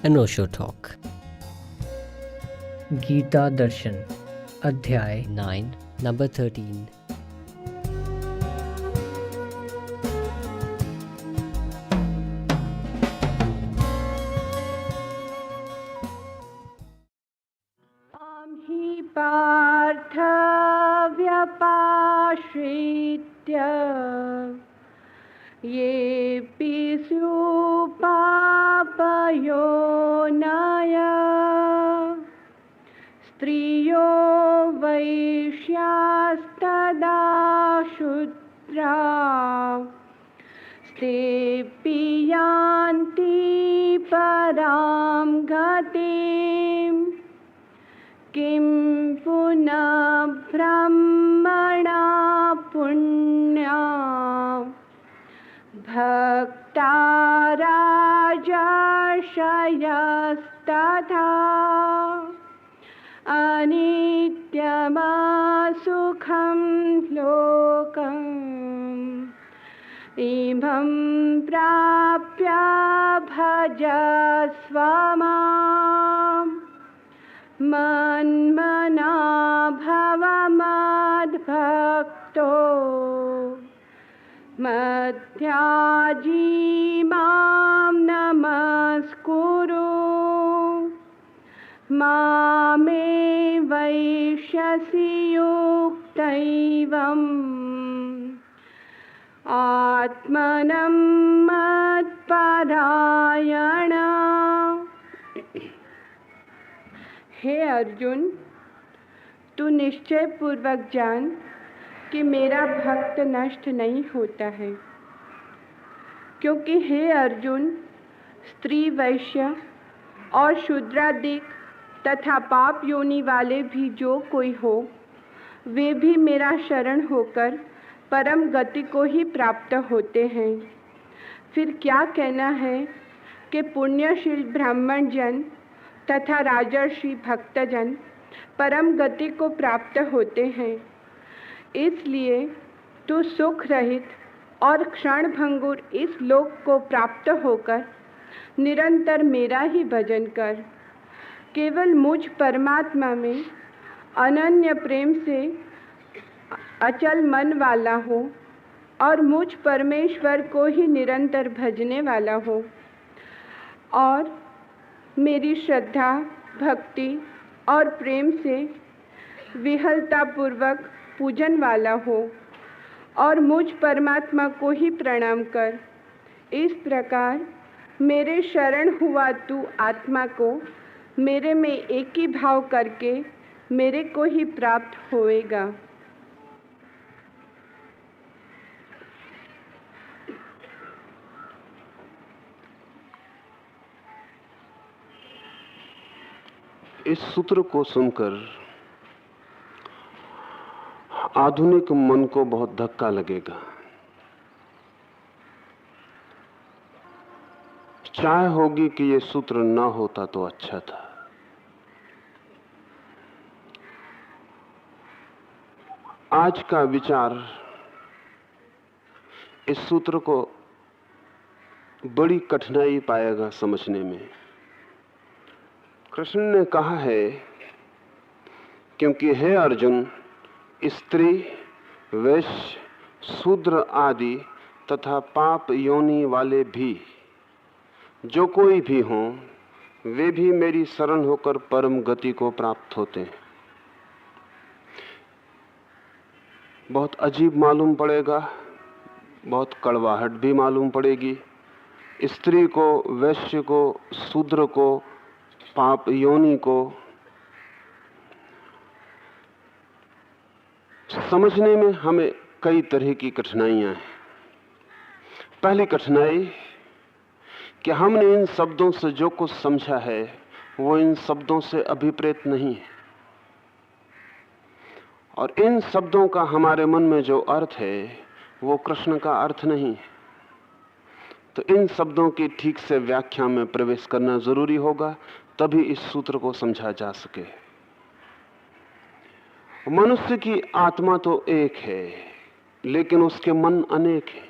अनोशो talk. Gita दर्शन अध्याय 9 number 13। हि पार्थ व्यपाश्रित्य येऽपि स्युः पापयोनय स्त्रियो वैश्यास्तदा शूद्रा तेऽपि यान्ति परां गतिम् किं पुनः ब्रह्मणा पुण्या भक्ता राजर्षयस्तथा अनित्यमसुखं लोकम् इमं प्राप्य भजस्व माम् मन्मना भव मद्भक्तो मध्याजी मां नमस्कुरु मामे वैश्यसि युक्तैवम् आत्मनं मत्परायणा। हे अर्जुन, तू निश्चय पूर्वक जान कि मेरा भक्त नष्ट नहीं होता है, क्योंकि हे अर्जुन, स्त्री वैश्य और शूद्रादिक तथा पाप योनि वाले भी जो कोई हो, वे भी मेरा शरण होकर परम गति को ही प्राप्त होते हैं। फिर क्या कहना है कि पुण्यशील ब्राह्मण जन तथा राजर्षि भक्तजन परम गति को प्राप्त होते हैं। इसलिए तू सुख रहित और क्षण भंगुर इस लोक को प्राप्त होकर निरंतर मेरा ही भजन कर। केवल मुझ परमात्मा में अनन्य प्रेम से अचल मन वाला हो और मुझ परमेश्वर को ही निरंतर भजने वाला हो और मेरी श्रद्धा, भक्ति और प्रेम से विहलतापूर्वक पूजन वाला हो और मुझ परमात्मा को ही प्रणाम कर। इस प्रकार मेरे शरण हुआ तू आत्मा को मेरे में एक ही भाव करके मेरे को ही प्राप्त होएगा। इस सूत्र को सुनकर आधुनिक मन को बहुत धक्का लगेगा। चाह होगी कि ये सूत्र ना होता तो अच्छा था। आज का विचार इस सूत्र को बड़ी कठिनाई पाएगा समझने में। कृष्ण ने कहा है, क्योंकि हे अर्जुन, स्त्री, वैश्य, शूद्र आदि तथा पाप योनि वाले भी जो कोई भी हों, वे भी मेरी शरण होकर परम गति को प्राप्त होते हैं। बहुत अजीब मालूम पड़ेगा, बहुत कड़वाहट भी मालूम पड़ेगी। स्त्री को, वैश्य को, शूद्र को, पाप योनि को समझने में हमें कई तरह की कठिनाइयां हैं। पहली कठिनाई कि हमने इन शब्दों से जो कुछ समझा है वो इन शब्दों से अभिप्रेत नहीं है, और इन शब्दों का हमारे मन में जो अर्थ है वो कृष्ण का अर्थ नहीं है। तो इन शब्दों की ठीक से व्याख्या में प्रवेश करना जरूरी होगा, तभी इस सूत्र को समझा जा सके। मनुष्य की आत्मा तो एक है, लेकिन उसके मन अनेक हैं।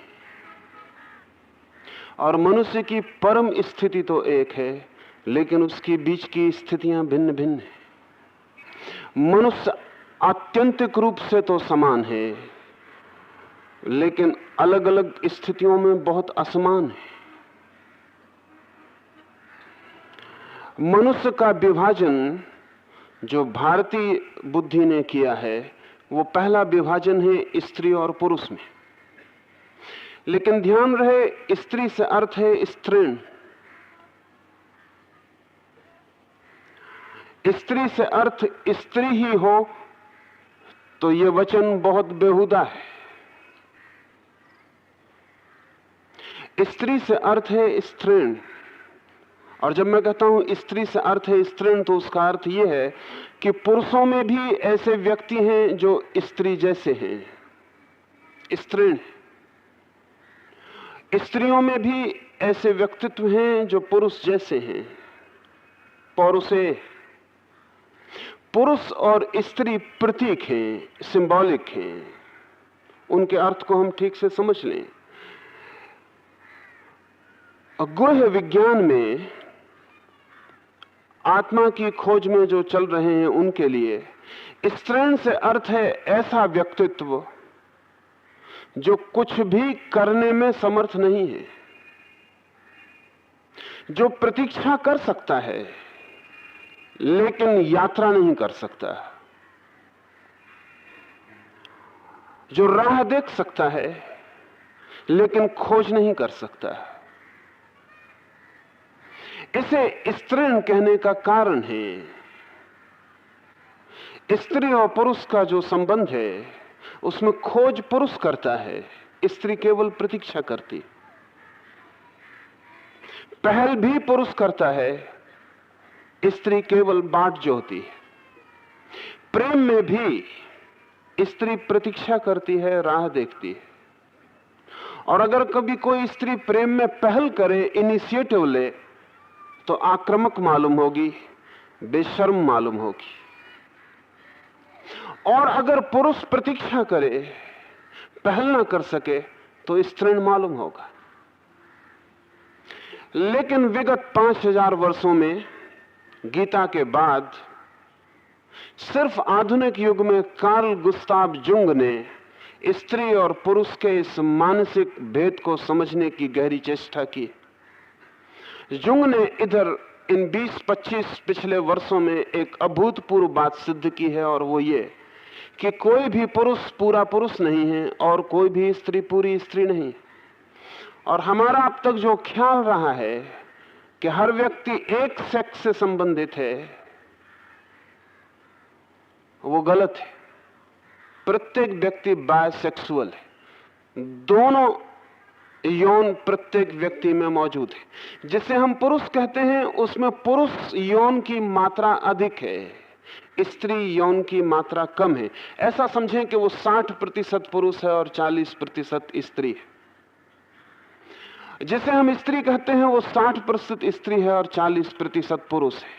और मनुष्य की परम स्थिति तो एक है, लेकिन उसके बीच की स्थितियां भिन्न भिन्न हैं। मनुष्य आत्यंतिक रूप से तो समान है, लेकिन अलग अलग स्थितियों में बहुत असमान है। मनुष्य का विभाजन जो भारतीय बुद्धि ने किया है, वो पहला विभाजन है स्त्री और पुरुष में। लेकिन ध्यान रहे, स्त्री से अर्थ है स्त्रीण। स्त्री से अर्थ स्त्री ही हो तो यह वचन बहुत बेहुदा है। स्त्री से अर्थ है स्त्रीण, और जब मैं कहता हूं स्त्री से अर्थ है स्त्रीण, तो उसका अर्थ यह है कि पुरुषों में भी ऐसे व्यक्ति हैं जो स्त्री जैसे हैं, स्त्रीण। स्त्रियों में भी ऐसे व्यक्तित्व हैं जो पुरुष जैसे हैं, पौरुषे। पुरुष और स्त्री प्रतीक हैं, सिंबॉलिक हैं। उनके अर्थ को हम ठीक से समझ लें। गुह्य विज्ञान में आत्मा की खोज में जो चल रहे हैं, उनके लिए स्त्रीण से अर्थ है ऐसा व्यक्तित्व जो कुछ भी करने में समर्थ नहीं है, जो प्रतीक्षा कर सकता है लेकिन यात्रा नहीं कर सकता, जो राह देख सकता है लेकिन खोज नहीं कर सकता। इसे स्त्रीण कहने का कारण है, स्त्री और पुरुष का जो संबंध है उसमें खोज पुरुष करता है, स्त्री केवल प्रतीक्षा करती। पहल भी पुरुष करता है, स्त्री केवल बाट जोहती है। प्रेम में भी स्त्री प्रतीक्षा करती है, राह देखती है। और अगर कभी कोई स्त्री प्रेम में पहल करे, इनिशिएटिव ले, तो आक्रामक मालूम होगी, बेशर्म मालूम होगी। और अगर पुरुष प्रतीक्षा करे, पहल ना कर सके, तो स्त्रीण मालूम होगा। लेकिन विगत 5000 वर्षों में गीता के बाद सिर्फ आधुनिक युग में कार्ल गुस्ताव जुंग ने स्त्री और पुरुष के इस मानसिक भेद को समझने की गहरी चेष्टा की। जुंग ने इधर इन 20-25 पिछले वर्षों में एक अभूतपूर्व बात सिद्ध की है, और वो ये कि कोई भी पुरुष पूरा पुरुष नहीं है और कोई भी स्त्री पूरी स्त्री नहीं। और हमारा अब तक जो ख्याल रहा है कि हर व्यक्ति एक सेक्स से संबंधित है, वो गलत है। प्रत्येक व्यक्ति बायसेक्सुअल है, दोनों यौन प्रत्येक व्यक्ति में मौजूद है। जिसे हम पुरुष कहते हैं उसमें पुरुष यौन की मात्रा अधिक है, स्त्री यौन की मात्रा कम है। ऐसा समझें कि वो 60% पुरुष है और 40% स्त्री है। जिसे हम स्त्री कहते हैं वो 60% स्त्री है और 40% पुरुष है।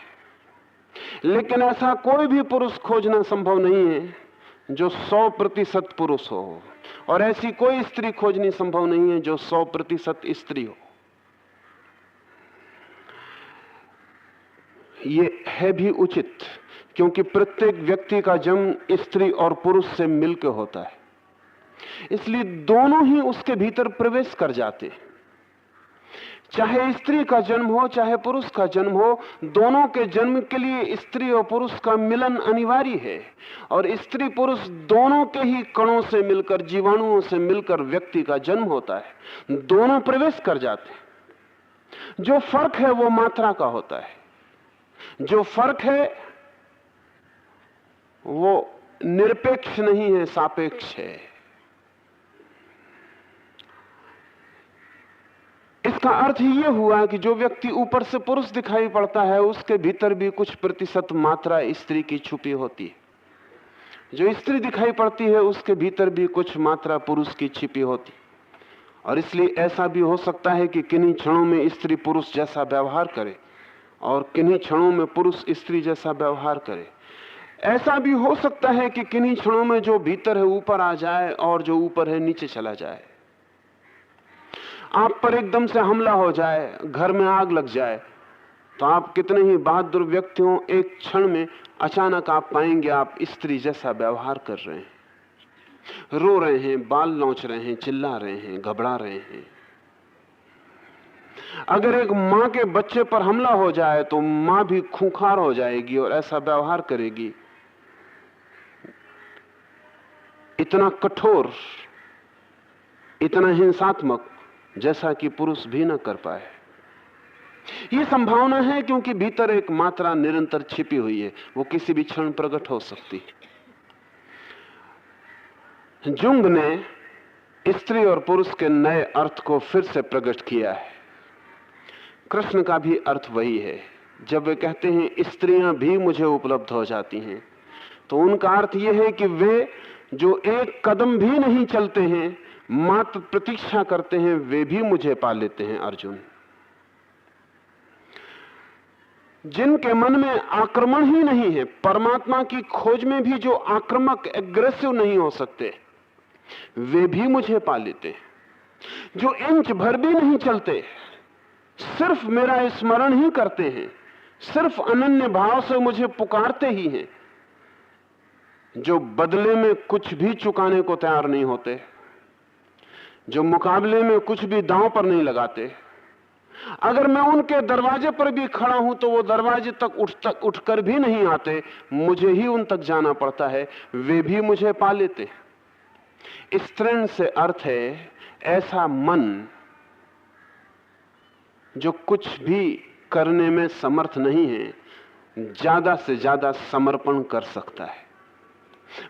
लेकिन ऐसा कोई भी पुरुष खोजना संभव नहीं है जो 100% पुरुष हो, और ऐसी कोई स्त्री खोजनी संभव नहीं है जो 100% स्त्री हो। ये है भी उचित, क्योंकि प्रत्येक व्यक्ति का जन्म स्त्री और पुरुष से मिलकर होता है, इसलिए दोनों ही उसके भीतर प्रवेश कर जाते हैं। चाहे स्त्री का जन्म हो चाहे पुरुष का जन्म हो, दोनों के जन्म के लिए स्त्री और पुरुष का मिलन अनिवार्य है। और स्त्री पुरुष दोनों के ही कणों से मिलकर, जीवाणुओं से मिलकर व्यक्ति का जन्म होता है। दोनों प्रवेश कर जाते हैं। जो फर्क है वो मात्रा का होता है, जो फर्क है वो निरपेक्ष नहीं है, सापेक्ष है। इसका अर्थ यह हुआ कि जो व्यक्ति ऊपर से पुरुष दिखाई पड़ता है उसके भीतर भी कुछ प्रतिशत मात्रा स्त्री की छुपी होती है। जो स्त्री दिखाई पड़ती है उसके भीतर भी कुछ मात्रा पुरुष की छिपी होती। और इसलिए ऐसा भी हो सकता है कि किन्हीं क्षणों में स्त्री पुरुष जैसा व्यवहार करे और किन्हीं क्षणों में पुरुष स्त्री जैसा व्यवहार करे। ऐसा भी हो सकता है कि किन्हीं क्षणों में जो भीतर है ऊपर आ जाए और जो ऊपर है नीचे चला जाए। आप पर एकदम से हमला हो जाए, घर में आग लग जाए, तो आप कितने ही बहादुर व्यक्ति हो, एक क्षण में अचानक आप पाएंगे आप स्त्री जैसा व्यवहार कर रहे हैं, रो रहे हैं, बाल नोच रहे हैं, चिल्ला रहे हैं, घबरा रहे हैं। अगर एक मां के बच्चे पर हमला हो जाए तो मां भी खूंखार हो जाएगी और ऐसा व्यवहार करेगी, इतना कठोर, इतना हिंसात्मक, जैसा कि पुरुष भी न कर पाए। यह संभावना है क्योंकि भीतर एक मात्रा निरंतर छिपी हुई है, वो किसी भी क्षण प्रकट हो सकती है। जुंग ने स्त्री और पुरुष के नए अर्थ को फिर से प्रकट किया है। कृष्ण का भी अर्थ वही है। जब वे कहते हैं स्त्रियां भी मुझे उपलब्ध हो जाती हैं, तो उनका अर्थ यह है कि वे जो एक कदम भी नहीं चलते हैं, मात्र प्रतीक्षा करते हैं, वे भी मुझे पा लेते हैं। अर्जुन, जिनके मन में आक्रमण ही नहीं है, परमात्मा की खोज में भी जो आक्रामक, एग्रेसिव नहीं हो सकते, वे भी मुझे पा लेते हैं। जो इंच भर भी नहीं चलते, सिर्फ मेरा स्मरण ही करते हैं, सिर्फ अनन्य भाव से मुझे पुकारते ही हैं, जो बदले में कुछ भी चुकाने को तैयार नहीं होते, जो मुकाबले में कुछ भी दांव पर नहीं लगाते। अगर मैं उनके दरवाजे पर भी खड़ा हूं तो वो दरवाजे तक उठकर भी नहीं आते, मुझे ही उन तक जाना पड़ता है, वे भी मुझे पा लेते। स्त्रीण से अर्थ है ऐसा मन जो कुछ भी करने में समर्थ नहीं है, ज्यादा से ज्यादा समर्पण कर सकता है।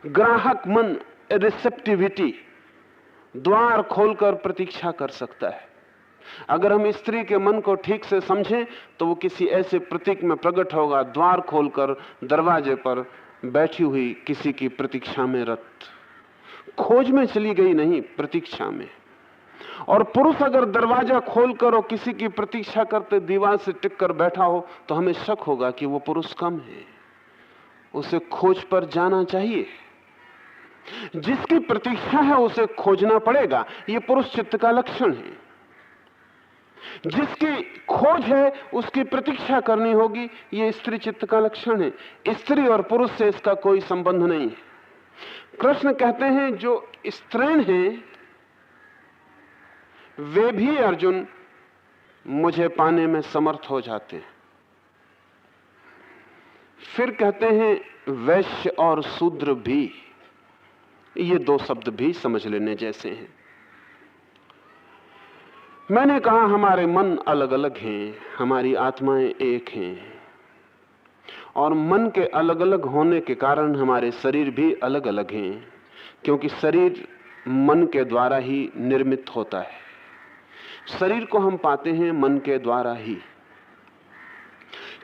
ग्राहक मन, रिसेप्टिविटी, द्वार खोलकर प्रतीक्षा कर सकता है। अगर हम स्त्री के मन को ठीक से समझें तो वो किसी ऐसे प्रतीक में प्रकट होगा, द्वार खोलकर दरवाजे पर बैठी हुई किसी की प्रतीक्षा में रत, खोज में चली गई नहीं, प्रतीक्षा में। और पुरुष अगर दरवाजा खोलकर और किसी की प्रतीक्षा करते दीवार से टिककर बैठा हो तो हमें शक होगा कि वो पुरुष कम है, उसे खोज पर जाना चाहिए। जिसकी प्रतीक्षा है उसे खोजना पड़ेगा, ये पुरुष चित्त का लक्षण है। जिसकी खोज है उसकी प्रतीक्षा करनी होगी, ये स्त्री चित्त का लक्षण है। स्त्री और पुरुष से इसका कोई संबंध नहीं है। कृष्ण कहते हैं जो स्त्रीण हैं वे भी अर्जुन मुझे पाने में समर्थ हो जाते हैं। फिर कहते हैं वैश्य और शूद्र भी। ये दो शब्द भी समझ लेने जैसे हैं। मैंने कहा हमारे मन अलग अलग हैं, हमारी आत्माएं एक हैं, और मन के अलग अलग होने के कारण हमारे शरीर भी अलग अलग हैं, क्योंकि शरीर मन के द्वारा ही निर्मित होता है। शरीर को हम पाते हैं मन के द्वारा ही।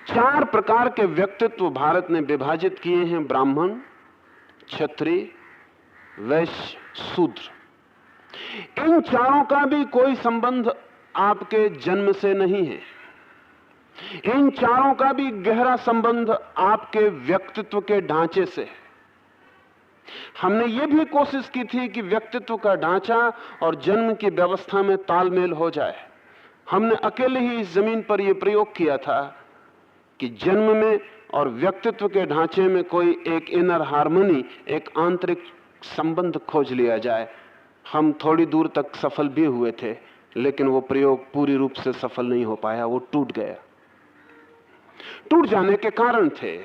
4 प्रकार के व्यक्तित्व भारत ने विभाजित किए हैं, ब्राह्मण, क्षत्रिय, वैश्य, शूद्र। इन चारों का भी कोई संबंध आपके जन्म से नहीं है। इन चारों का भी गहरा संबंध आपके व्यक्तित्व के ढांचे से है। हमने ये भी कोशिश की थी कि व्यक्तित्व का ढांचा और जन्म की व्यवस्था में तालमेल हो जाए। हमने अकेले ही इस जमीन पर यह प्रयोग किया था कि जन्म में और व्यक्तित्व के ढांचे में कोई एक इनर हार्मनी, एक आंतरिक संबंध खोज लिया जाए। हम थोड़ी दूर तक सफल भी हुए थे, लेकिन वो प्रयोग पूरी रूप से सफल नहीं हो पाया, वो टूट गया। टूट जाने के कारण थे,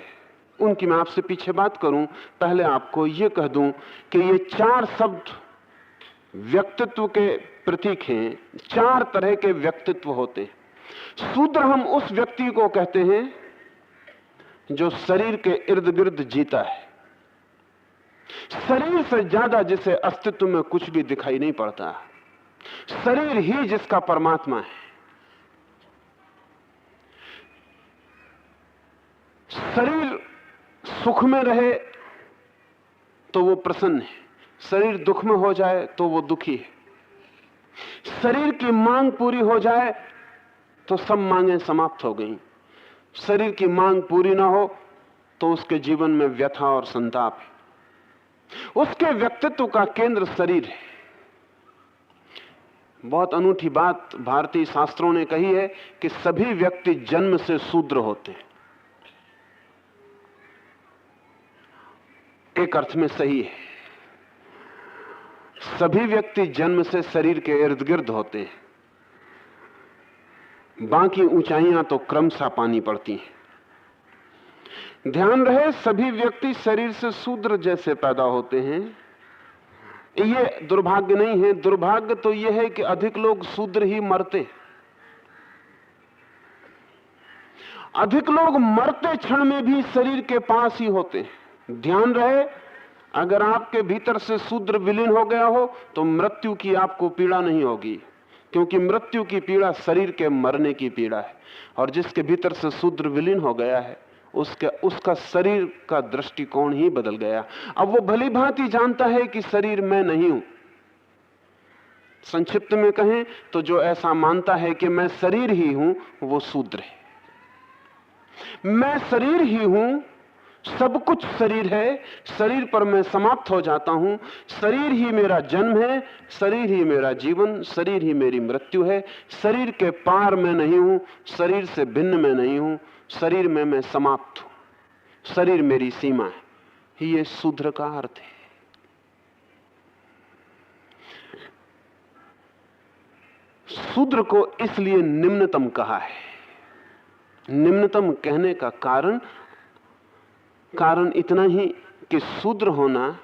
उनकी मैं आपसे पीछे बात करूं। पहले आपको यह कह दूं कि ये 4 शब्द व्यक्तित्व के प्रतीक हैं। 4 तरह के व्यक्तित्व होते हैं। शूद्र हम उस व्यक्ति को कहते हैं जो शरीर के इर्द गिर्द जीता है, शरीर से ज्यादा जिसे अस्तित्व में कुछ भी दिखाई नहीं पड़ता, शरीर ही जिसका परमात्मा है। शरीर सुख में रहे तो वो प्रसन्न है, शरीर दुख में हो जाए तो वो दुखी है। शरीर की मांग पूरी हो जाए तो सब मांगें समाप्त हो गई। शरीर की मांग पूरी ना हो तो उसके जीवन में व्यथा और संताप है। उसके व्यक्तित्व का केंद्र शरीर है। बहुत अनूठी बात भारतीय शास्त्रों ने कही है कि सभी व्यक्ति जन्म से शूद्र होते हैं। एक अर्थ में सही है, सभी व्यक्ति जन्म से शरीर के इर्द गिर्द होते हैं, बाकी ऊंचाइयां तो क्रमशः पानी पड़ती हैं। ध्यान रहे, सभी व्यक्ति शरीर से शूद्र जैसे पैदा होते हैं। ये दुर्भाग्य नहीं है, दुर्भाग्य तो यह है कि अधिक लोग शूद्र ही मरते। अधिक लोग मरते क्षण में भी शरीर के पास ही होते हैं। ध्यान रहे, अगर आपके भीतर से शूद्र विलीन हो गया हो तो मृत्यु की आपको पीड़ा नहीं होगी, क्योंकि मृत्यु की पीड़ा शरीर के मरने की पीड़ा है। और जिसके भीतर से शूद्र विलीन हो गया है उसका शरीर का दृष्टिकोण ही बदल गया। अब वो भली भांति जानता है कि शरीर मैं नहीं हूं। संक्षिप्त में कहें तो जो ऐसा मानता है कि मैं शरीर ही हूं वो शूद्र है। मैं शरीर ही हूं, सब कुछ शरीर है, शरीर पर मैं समाप्त हो जाता हूं, शरीर ही मेरा जन्म है, शरीर ही मेरा जीवन, शरीर ही मेरी मृत्यु है। शरीर के पार मैं नहीं हूं, शरीर से भिन्न मैं नहीं हूं, शरीर में मैं समाप्त हूं, शरीर मेरी सीमा है। ये शूद्र का अर्थ है। शूद्र को इसलिए निम्नतम कहा है। निम्नतम कहने का कारण इतना ही कि शूद्र होना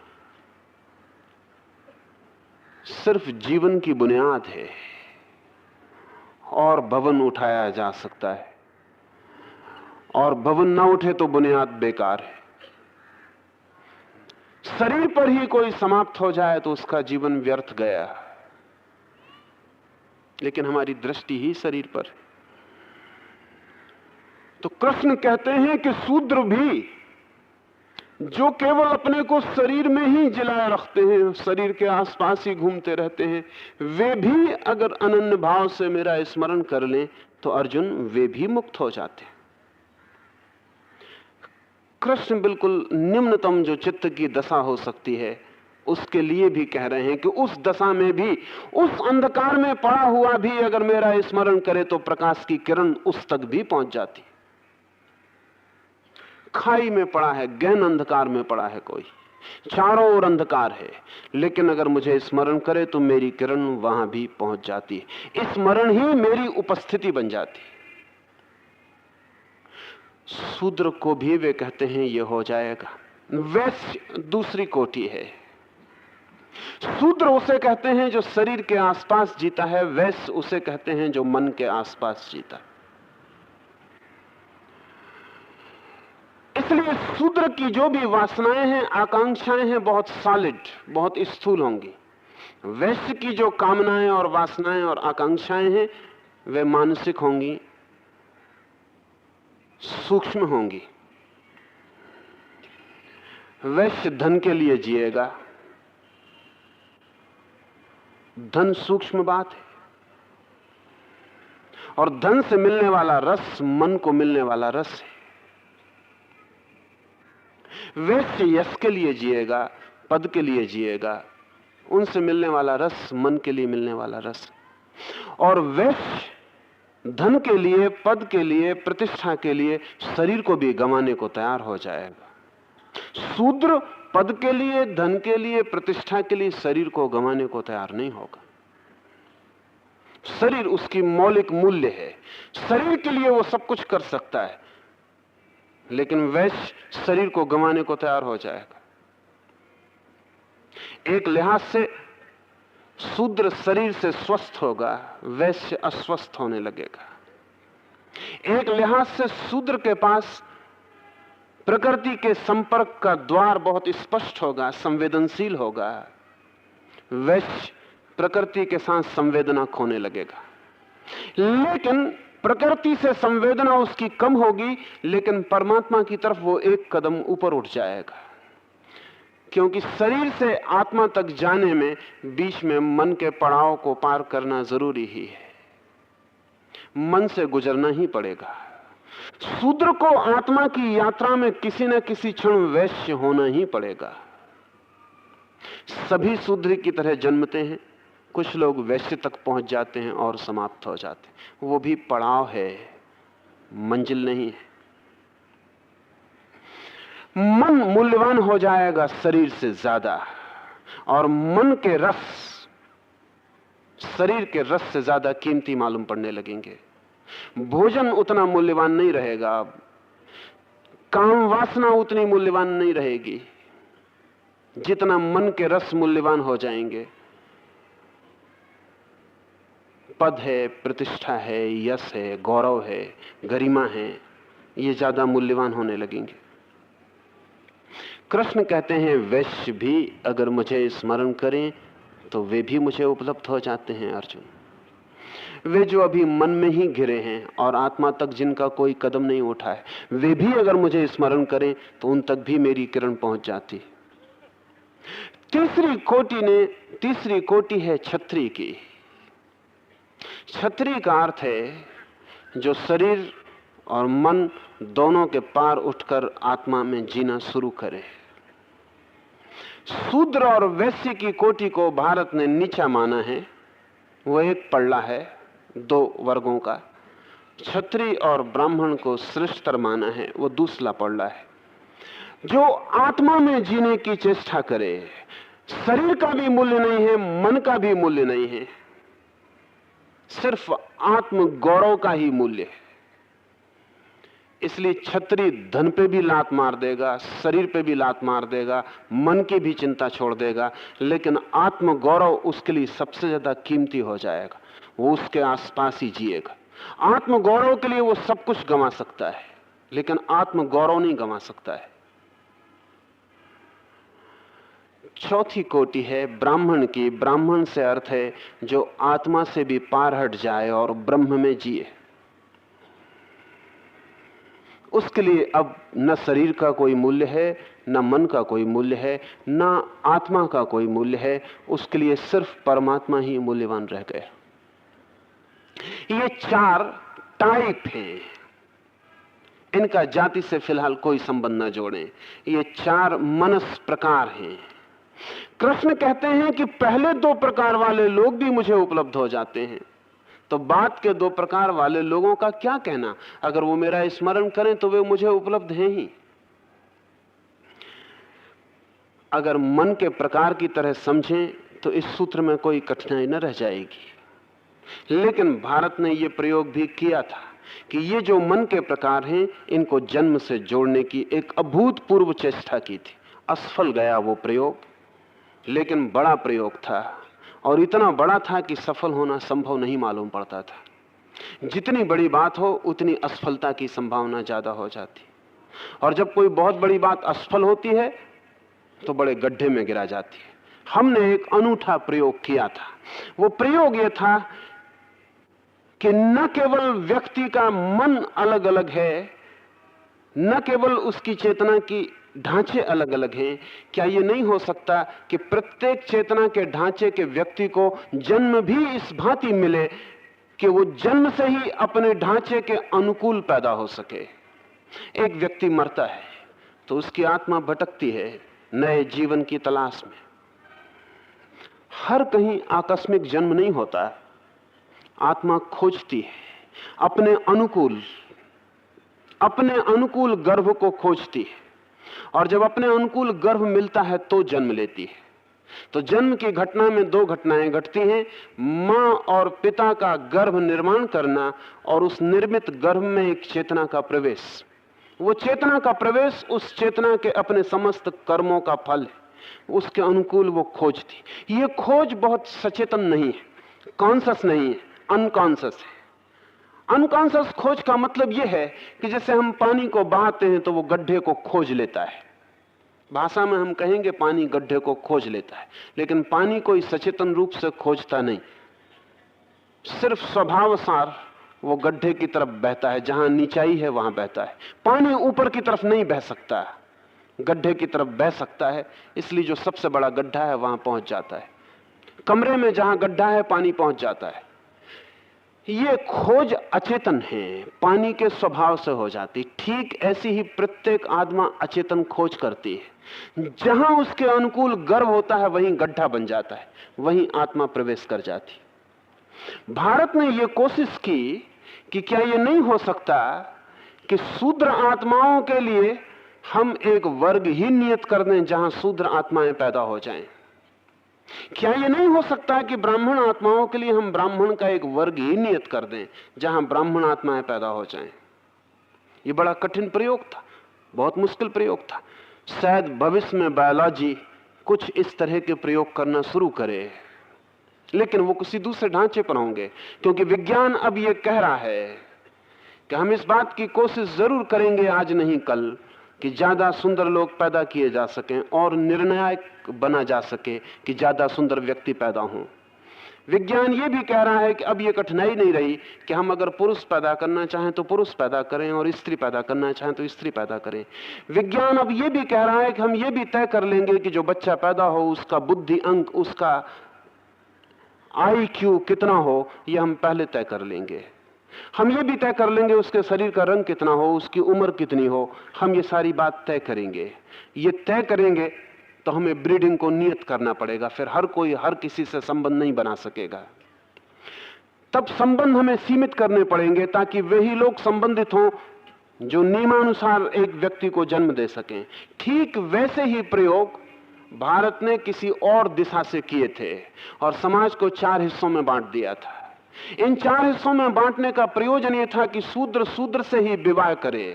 सिर्फ जीवन की बुनियाद है और भवन उठाया जा सकता है, और भवन ना उठे तो बुनियाद बेकार है। शरीर पर ही कोई समाप्त हो जाए तो उसका जीवन व्यर्थ गया। लेकिन हमारी दृष्टि ही शरीर पर है। तो कृष्ण कहते हैं कि शूद्र भी जो केवल अपने को शरीर में ही जिलाए रखते हैं, शरीर के आसपास ही घूमते रहते हैं, वे भी अगर अनन्य भाव से मेरा स्मरण कर लें तो अर्जुन वे भी मुक्त हो जाते हैं। कृष्ण बिल्कुल निम्नतम जो चित्त की दशा हो सकती है उसके लिए भी कह रहे हैं कि उस दशा में भी, उस अंधकार में पड़ा हुआ भी अगर मेरा स्मरण करे तो प्रकाश की किरण उस तक भी पहुंच जाती। खाई में पड़ा है, गहन अंधकार में पड़ा है कोई, चारों ओर अंधकार है, लेकिन अगर मुझे स्मरण करे तो मेरी किरण वहां भी पहुंच जाती है। स्मरण ही मेरी उपस्थिति बन जाती है। शूद्र को भी वे कहते हैं ये हो जाएगा। वैश्य दूसरी कोटि है। शूद्र उसे कहते हैं जो शरीर के आसपास जीता है, वैश्य उसे कहते हैं जो मन के आसपास जीता है। इसलिए शूद्र की जो भी वासनाएं हैं, आकांक्षाएं हैं, बहुत सॉलिड, बहुत स्थूल होंगी। वैश्य की जो कामनाएं और वासनाएं और आकांक्षाएं हैं वे मानसिक होंगी, सूक्ष्म होंगी। वैश्य धन के लिए जिएगा। धन सूक्ष्म बात है, और धन से मिलने वाला रस मन को मिलने वाला रस है। वैश्य यश के लिए जिएगा, पद के लिए जिएगा, उनसे मिलने वाला रस मन के लिए मिलने वाला रस। और वैश्य धन के लिए, पद के लिए, प्रतिष्ठा के लिए शरीर को भी गंवाने को तैयार हो जाएगा। शूद्र पद के लिए, धन के लिए, प्रतिष्ठा के लिए शरीर को गंवाने को तैयार नहीं होगा। शरीर उसकी मौलिक मूल्य है, शरीर के लिए वो सब कुछ कर सकता है, लेकिन वैश्य शरीर को गंवाने को तैयार हो जाएगा। एक लिहाज से शूद्र शरीर से स्वस्थ होगा, वैश्य अस्वस्थ होने लगेगा। एक लिहाज से शूद्र के पास प्रकृति के संपर्क का द्वार बहुत स्पष्ट होगा, संवेदनशील होगा। वैश्य प्रकृति के साथ संवेदना खोने लगेगा। लेकिन प्रकृति से संवेदना उसकी कम होगी, लेकिन परमात्मा की तरफ वो एक कदम ऊपर उठ जाएगा, क्योंकि शरीर से आत्मा तक जाने में बीच में मन के पड़ाव को पार करना जरूरी ही है। मन से गुजरना ही पड़ेगा। शूद्र को आत्मा की यात्रा में किसी न किसी क्षण वैश्य होना ही पड़ेगा। सभी शूद्र की तरह जन्मते हैं, कुछ लोग वैश्य तक पहुंच जाते हैं और समाप्त हो जाते हैं। वो भी पड़ाव है, मंजिल नहीं है। मन मूल्यवान हो जाएगा शरीर से ज्यादा, और मन के रस शरीर के रस से ज्यादा कीमती मालूम पड़ने लगेंगे। भोजन उतना मूल्यवान नहीं रहेगा, काम वासना उतनी मूल्यवान नहीं रहेगी जितना मन के रस मूल्यवान हो जाएंगे। पद है, प्रतिष्ठा है, यश है, गौरव है, गरिमा है, ये ज्यादा मूल्यवान होने लगेंगे। कृष्ण कहते हैं वैश्य भी अगर मुझे स्मरण करें तो वे भी मुझे उपलब्ध हो जाते हैं। अर्जुन, वे जो अभी मन में ही घिरे हैं और आत्मा तक जिनका कोई कदम नहीं उठा है, वे भी अगर मुझे स्मरण करें तो उन तक भी मेरी किरण पहुंच जाती। तीसरी कोटि है छत्री की। छत्री का अर्थ है जो शरीर और मन दोनों के पार उठकर आत्मा में जीना शुरू करे। शूद्र और वैश्य की कोटि को भारत ने नीचा माना है, वो एक पल्ला है दो वर्गों का। क्षत्रिय और ब्राह्मण को श्रेष्ठतर माना है, वो दूसरा पल्ला है। जो आत्मा में जीने की चेष्टा करे, शरीर का भी मूल्य नहीं है, मन का भी मूल्य नहीं है, सिर्फ आत्म गौरव का ही मूल्य है। इसलिए क्षत्रिय धन पे भी लात मार देगा, शरीर पे भी लात मार देगा, मन की भी चिंता छोड़ देगा, लेकिन आत्म गौरव उसके लिए सबसे ज्यादा कीमती हो जाएगा। वो उसके आसपास ही जिएगा। आत्म गौरव के लिए वो सब कुछ गंवा सकता है, लेकिन आत्म गौरव नहीं गंवा सकता है। चौथी कोटि है ब्राह्मण की। ब्राह्मण से अर्थ है जो आत्मा से भी पार हट जाए और ब्रह्म में जिए। उसके लिए अब न शरीर का कोई मूल्य है, न मन का कोई मूल्य है, न आत्मा का कोई मूल्य है। उसके लिए सिर्फ परमात्मा ही मूल्यवान रह गया। ये चार टाइप हैं, इनका जाति से फिलहाल कोई संबंध न जोड़ें। ये चार मनस प्रकार हैं। कृष्ण कहते हैं कि पहले दो प्रकार वाले लोग भी मुझे उपलब्ध हो जाते हैं, तो बाद के दो प्रकार वाले लोगों का क्या कहना? अगर वो मेरा स्मरण करें तो वे मुझे उपलब्ध हैं ही। अगर मन के प्रकार की तरह समझें तो इस सूत्र में कोई कठिनाई न रह जाएगी। लेकिन भारत ने यह प्रयोग भी किया था कि ये जो मन के प्रकार हैं, इनको जन्म से जोड़ने की एक अभूतपूर्व चेष्टा की थी। असफल गया वो प्रयोग, लेकिन बड़ा प्रयोग था, और इतना बड़ा था कि सफल होना संभव नहीं मालूम पड़ता था। जितनी बड़ी बात हो उतनी असफलता की संभावना ज्यादा हो जाती, और जब कोई बहुत बड़ी बात असफल होती है तो बड़े गड्ढे में गिरा जाती है। हमने एक अनूठा प्रयोग किया था। वो प्रयोग ये था कि न केवल व्यक्ति का मन अलग अलग है, न केवल उसकी चेतना की ढांचे अलग अलग हैं, क्या ये नहीं हो सकता कि प्रत्येक चेतना के ढांचे के व्यक्ति को जन्म भी इस भांति मिले कि वो जन्म से ही अपने ढांचे के अनुकूल पैदा हो सके? एक व्यक्ति मरता है तो उसकी आत्मा भटकती है नए जीवन की तलाश में। हर कहीं आकस्मिक जन्म नहीं होता, आत्मा खोजती है अपने अनुकूल गर्भ को खोजती है, और जब अपने अनुकूल गर्भ मिलता है तो जन्म लेती है। तो जन्म की घटना में दो घटनाएं घटती हैं, मां और पिता का गर्भ निर्माण करना और उस निर्मित गर्भ में एक चेतना का प्रवेश। वो चेतना का प्रवेश उस चेतना के अपने समस्त कर्मों का फल है, उसके अनुकूल वो खोजती। ये खोज बहुत सचेतन नहीं है, कॉन्शस नहीं है, अनकॉन्शस है। अनकॉन्शस खोज का मतलब यह है कि जैसे हम पानी को बहाते हैं तो वो गड्ढे को खोज लेता है। भाषा में हम कहेंगे पानी गड्ढे को खोज लेता है, लेकिन पानी कोई सचेतन रूप से खोजता नहीं, सिर्फ स्वभावसार वो गड्ढे की तरफ बहता है। जहां नीचाई है वहां बहता है। पानी ऊपर की तरफ नहीं बह सकता, गड्ढे की तरफ बह सकता है, इसलिए जो सबसे बड़ा गड्ढा है वहां पहुंच जाता है। कमरे में जहां गड्ढा है पानी पहुंच जाता है। ये खोज अचेतन है, पानी के स्वभाव से हो जाती। ठीक ऐसी ही प्रत्येक आत्मा अचेतन खोज करती है। जहां उसके अनुकूल गर्भ होता है वहीं गड्ढा बन जाता है, वहीं आत्मा प्रवेश कर जाती। भारत ने यह कोशिश की कि क्या यह नहीं हो सकता कि शूद्र आत्माओं के लिए हम एक वर्ग ही नियत कर दें जहां शूद्र आत्माएं पैदा हो जाएं। क्या यह नहीं हो सकता कि ब्राह्मण आत्माओं के लिए हम ब्राह्मण का एक वर्ग ही नियत कर दें जहां ब्राह्मण आत्माएं पैदा हो जाएं। यह बड़ा कठिन प्रयोग था, बहुत मुश्किल प्रयोग था। शायद भविष्य में बायोलॉजी कुछ इस तरह के प्रयोग करना शुरू करे, लेकिन वो किसी दूसरे ढांचे पर होंगे, क्योंकि विज्ञान अब यह कह रहा है कि हम इस बात की कोशिश जरूर करेंगे आज नहीं कल कि ज्यादा सुंदर लोग पैदा किए जा सकें और निर्णायक बना जा सके कि ज्यादा सुंदर व्यक्ति पैदा हों। विज्ञान यह भी कह रहा है कि अब यह कठिनाई नहीं रही कि हम अगर पुरुष पैदा करना चाहें तो पुरुष पैदा करें और स्त्री पैदा करना चाहें तो स्त्री पैदा करें। विज्ञान अब यह भी कह रहा है कि हम यह भी तय कर लेंगे कि जो बच्चा पैदा हो उसका बुद्धि अंक, उसका IQ कितना हो, यह हम पहले तय कर लेंगे। हम ये भी तय कर लेंगे उसके शरीर का रंग कितना हो, उसकी उम्र कितनी हो, हम ये सारी बात तय करेंगे। ये तय करेंगे तो हमें ब्रीडिंग को नियत करना पड़ेगा, फिर हर कोई हर किसी से संबंध नहीं बना सकेगा। तब संबंध हमें सीमित करने पड़ेंगे ताकि वही लोग संबंधित हों जो नियमानुसार एक व्यक्ति को जन्म दे सकें। ठीक वैसे ही प्रयोग भारत ने किसी और दिशा से किए थे और समाज को 4 हिस्सों में बांट दिया था। इन 4 हिस्सों में बांटने का प्रयोजन यह था कि शूद्र शूद्र से ही विवाह करे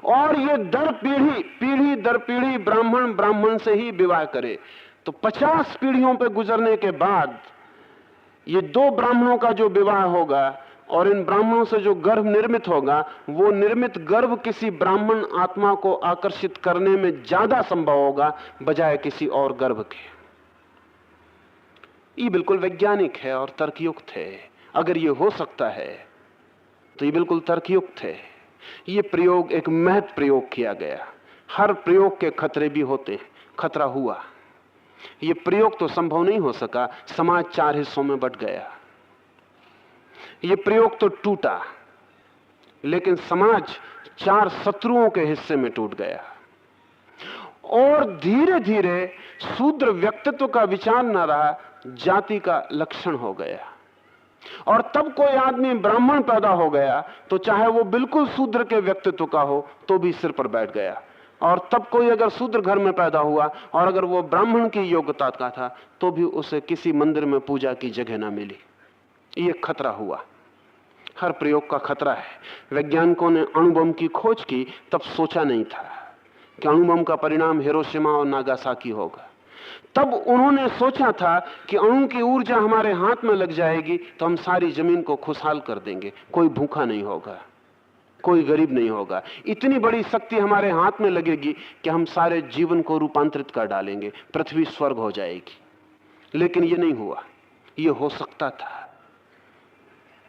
और ये दर पीढ़ी दर पीढ़ी ब्राह्मण ब्राह्मण से ही विवाह करे। तो 50 पीढ़ियों पर गुजरने के बाद ये 2 ब्राह्मणों का जो विवाह होगा और इन ब्राह्मणों से जो गर्भ निर्मित होगा, वो निर्मित गर्भ किसी ब्राह्मण आत्मा को आकर्षित करने में ज्यादा संभव होगा बजाय किसी और गर्भ के। ये बिल्कुल वैज्ञानिक है और तर्कयुक्त है। अगर ये हो सकता है तो ये बिल्कुल तर्कयुक्त है। ये प्रयोग एक महत्व प्रयोग किया गया। हर प्रयोग के खतरे भी होते हैं, खतरा हुआ। ये प्रयोग तो संभव नहीं हो सका, समाज 4 हिस्सों में बंट गया। ये प्रयोग तो टूटा, लेकिन समाज 4 शत्रुओं के हिस्से में टूट गया और धीरे धीरे शूद्र व्यक्तित्व का विचार न रहा, जाति का लक्षण हो गया। और तब कोई आदमी ब्राह्मण पैदा हो गया तो चाहे वो बिल्कुल शूद्र के व्यक्तित्व का हो तो भी सिर पर बैठ गया। और तब कोई अगर शूद्र घर में पैदा हुआ और अगर वो ब्राह्मण की योग्यता का था तो भी उसे किसी मंदिर में पूजा की जगह ना मिली। ये खतरा हुआ। हर प्रयोग का खतरा है। वैज्ञानिकों ने अणुबम की खोज की तब सोचा नहीं था कि अणुबम का परिणाम हिरोशिमा और नागासाकी होगा। तब उन्होंने सोचा था कि अणु की ऊर्जा हमारे हाथ में लग जाएगी तो हम सारी जमीन को खुशहाल कर देंगे, कोई भूखा नहीं होगा, कोई गरीब नहीं होगा। इतनी बड़ी शक्ति हमारे हाथ में लगेगी कि हम सारे जीवन को रूपांतरित कर डालेंगे, पृथ्वी स्वर्ग हो जाएगी। लेकिन ये नहीं हुआ। ये हो सकता था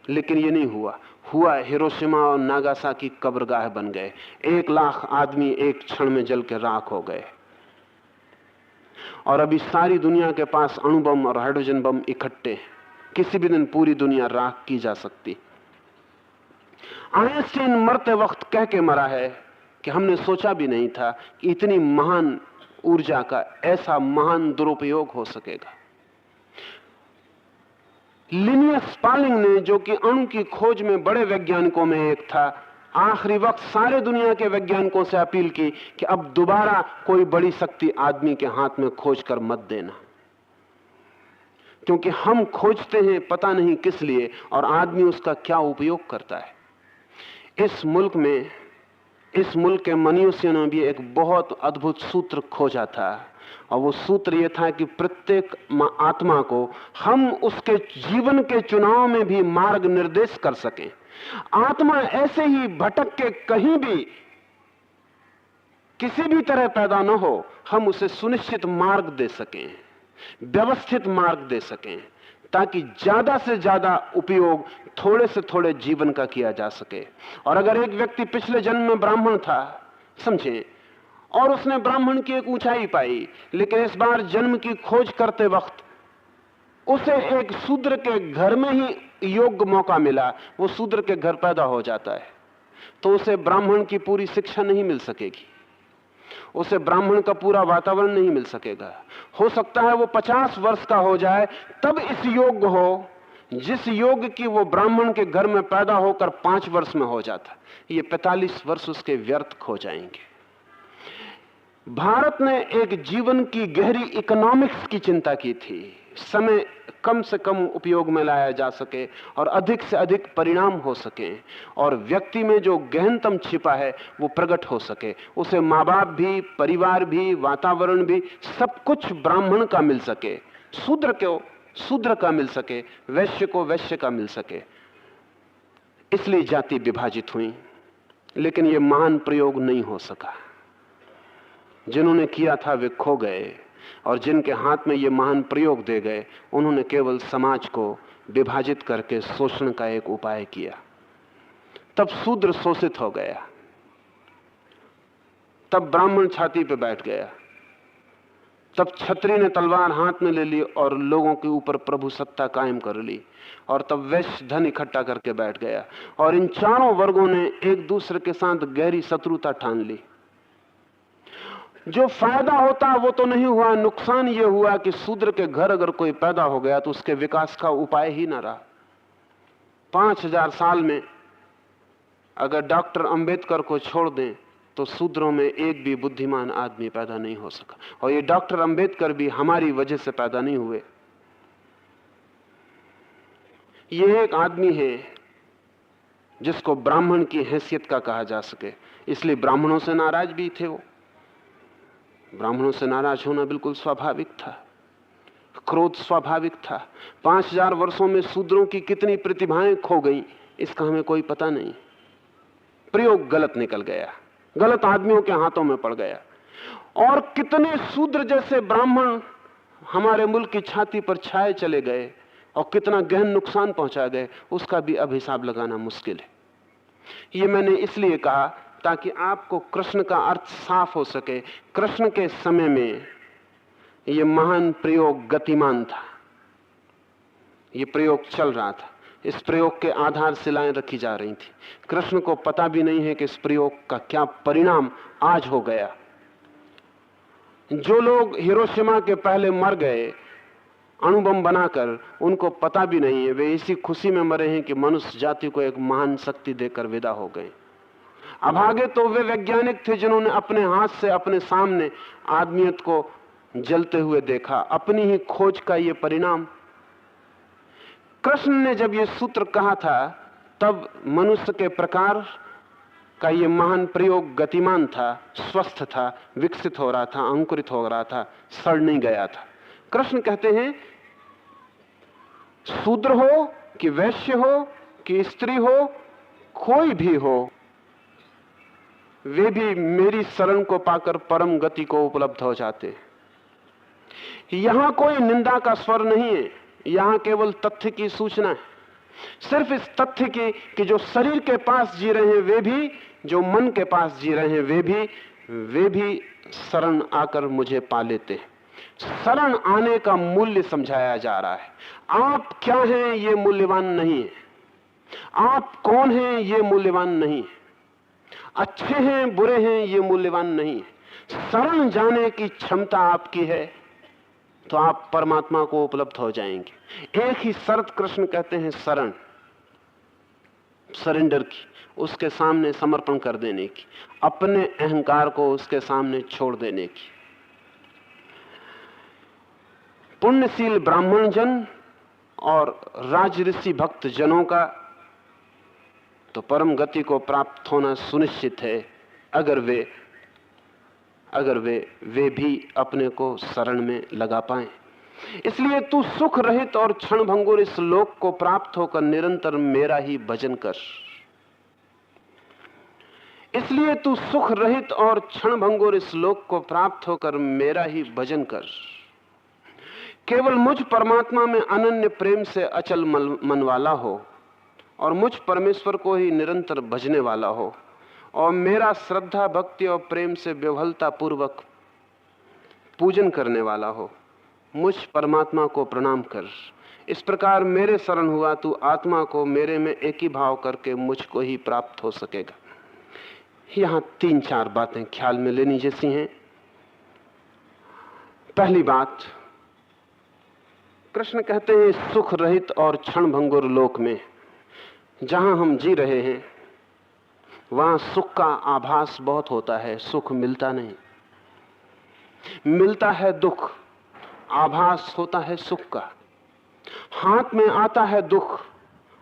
लेकिन ये नहीं हुआ। हुआ हिरोशिमा और नागासाकी कब्रगाह बन गए। 1 लाख आदमी एक क्षण में जल के राख हो गए और अभी सारी दुनिया के पास अणु बम और हाइड्रोजन बम इकट्ठे हैं। किसी भी दिन पूरी दुनिया राख की जा सकती। आइंस्टीन मरते वक्त कह के मरा है कि हमने सोचा भी नहीं था कि इतनी महान ऊर्जा का ऐसा महान दुरुपयोग हो सकेगा। लिनियस पालिंग ने, जो कि अणु की खोज में बड़े वैज्ञानिकों में एक था, आखिरी वक्त सारे दुनिया के वैज्ञानिकों से अपील की कि अब दोबारा कोई बड़ी शक्ति आदमी के हाथ में खोज कर मत देना, क्योंकि हम खोजते हैं पता नहीं किस लिए और आदमी उसका क्या उपयोग करता है। इस मुल्क के मनुष्यों ने भी एक बहुत अद्भुत सूत्र खोजा था और वो सूत्र ये था कि प्रत्येक आत्मा को हम उसके जीवन के चुनाव में भी मार्ग निर्देश कर सकें। आत्मा ऐसे ही भटक के कहीं भी किसी भी तरह पैदा न हो, हम उसे सुनिश्चित मार्ग दे सकें, व्यवस्थित मार्ग दे सकें, ताकि ज्यादा से ज्यादा उपयोग थोड़े से थोड़े जीवन का किया जा सके। और अगर एक व्यक्ति पिछले जन्म में ब्राह्मण था, समझें, और उसने ब्राह्मण की एक ऊंचाई पाई, लेकिन इस बार जन्म की खोज करते वक्त उसे एक शूद्र के घर में ही योग्य मौका मिला, वो शूद्र के घर पैदा हो जाता है, तो उसे ब्राह्मण की पूरी शिक्षा नहीं मिल सकेगी, उसे ब्राह्मण का पूरा वातावरण नहीं मिल सकेगा। हो सकता है वो 50 वर्ष का हो जाए तब इस योग्य हो जिस योग की वो ब्राह्मण के घर में पैदा होकर 5 वर्ष में हो जाता। ये 45 वर्ष उसके व्यर्थ खो जाएंगे। भारत ने एक जीवन की गहरी इकोनॉमिक्स की चिंता की थी, समय कम से कम उपयोग में लाया जा सके और अधिक से अधिक परिणाम हो सके और व्यक्ति में जो गहनतम छिपा है वो प्रकट हो सके। उसे माँ बाप भी, परिवार भी, वातावरण भी, सब कुछ ब्राह्मण का मिल सके, शूद्र को शूद्र का मिल सके, वैश्य को वैश्य का मिल सके। इसलिए जाति विभाजित हुई, लेकिन ये महान प्रयोग नहीं हो सका। जिन्होंने किया था वे खो गए और जिनके हाथ में ये महान प्रयोग दे गए उन्होंने केवल समाज को विभाजित करके शोषण का एक उपाय किया। तब शूद्र शोषित हो गया, तब ब्राह्मण छाती पे बैठ गया, तब क्षत्रिय ने तलवार हाथ में ले ली और लोगों के ऊपर प्रभु सत्ता कायम कर ली, और तब वैश्य धन इकट्ठा करके बैठ गया और इन चारों वर्गों ने एक दूसरे के साथ गहरी शत्रुता ठान ली। जो फायदा होता वो तो नहीं हुआ, नुकसान ये हुआ कि शूद्र के घर अगर कोई पैदा हो गया तो उसके विकास का उपाय ही ना रहा। 5000 साल में अगर डॉक्टर अंबेडकर को छोड़ दें तो शूद्रों में एक भी बुद्धिमान आदमी पैदा नहीं हो सका, और ये डॉक्टर अंबेडकर भी हमारी वजह से पैदा नहीं हुए। ये एक आदमी है जिसको ब्राह्मण की हैसियत का कहा जा सके, इसलिए ब्राह्मणों से नाराज भी थे। वो ब्राह्मणों से नाराज होना बिल्कुल स्वाभाविक था, क्रोध स्वाभाविक था। 5000 वर्षों में शूद्रों की कितनी प्रतिभाएं खो गई इसका हमें कोई पता नहीं। प्रयोग गलत निकल गया, गलत आदमियों के हाथों में पड़ गया, और कितने शूद्र जैसे ब्राह्मण हमारे मुल्क की छाती पर छाए चले गए और कितना गहन नुकसान पहुंचा गए, उसका भी अब हिसाब लगाना मुश्किल है। ये मैंने इसलिए कहा ताकि आपको कृष्ण का अर्थ साफ हो सके। कृष्ण के समय में ये महान प्रयोग गतिमान था, ये प्रयोग चल रहा था, इस प्रयोग के आधारशिलाएं रखी जा रही थी। कृष्ण को पता भी नहीं है कि इस प्रयोग का क्या परिणाम आज हो गया। जो लोग हिरोशिमा के पहले मर गए अणुबम बनाकर, उनको पता भी नहीं है, वे इसी खुशी में मरे हैं कि मनुष्य जाति को एक महान शक्ति देकर विदा हो गए। अभागे तो वे वैज्ञानिक थे जिन्होंने अपने हाथ से अपने सामने आदमियत को जलते हुए देखा, अपनी ही खोज का ये परिणाम। कृष्ण ने जब ये सूत्र कहा था तब मनुष्य के प्रकार का ये महान प्रयोग गतिमान था, स्वस्थ था, विकसित हो रहा था, अंकुरित हो रहा था, सड़ नहीं गया था। कृष्ण कहते हैं शूद्र हो कि वैश्य हो कि स्त्री हो, कोई भी हो, वे भी मेरी शरण को पाकर परम गति को उपलब्ध हो जाते। यहां कोई निंदा का स्वर नहीं है, यहां केवल तथ्य की सूचना है। सिर्फ इस तथ्य की कि जो शरीर के पास जी रहे हैं वे भी, जो मन के पास जी रहे हैं वे भी शरण आकर मुझे पा लेते हैं। शरण आने का मूल्य समझाया जा रहा है। आप क्या हैं ये मूल्यवान नहीं है, आप कौन हैं ये मूल्यवान नहीं है, अच्छे हैं बुरे हैं ये मूल्यवान नहीं है। शरण जाने की क्षमता आपकी है तो आप परमात्मा को उपलब्ध हो जाएंगे। एक ही शर्त कृष्ण कहते हैं शरण, सरेंडर की, उसके सामने समर्पण कर देने की, अपने अहंकार को उसके सामने छोड़ देने की। पुण्यशील ब्राह्मण जन और राज ऋषि भक्त जनों का तो परम गति को प्राप्त होना सुनिश्चित है अगर वे भी अपने को शरण में लगा पाएं। इसलिए तू सुख रहित और क्षण भंगुर इस लोक को प्राप्त होकर निरंतर मेरा ही भजन कर। इसलिए तू सुख रहित और क्षण भंगुर इस लोक को प्राप्त होकर मेरा ही भजन कर। केवल मुझ परमात्मा में अनन्य प्रेम से अचल मन वाला हो और मुझ परमेश्वर को ही निरंतर भजने वाला हो और मेरा श्रद्धा भक्ति और प्रेम से विह्वलता पूर्वक पूजन करने वाला हो। मुझ परमात्मा को प्रणाम कर इस प्रकार मेरे शरण हुआ तू आत्मा को मेरे में एक ही भाव करके मुझको ही प्राप्त हो सकेगा। यहां 3-4 बातें ख्याल में लेनी जैसी हैं। पहली बात, कृष्ण कहते हैं सुख रहित और क्षण भंगुर लोक में जहां हम जी रहे हैं वहां सुख का आभास बहुत होता है, सुख मिलता नहीं। मिलता है दुख, आभास होता है सुख का। हाथ में आता है दुख,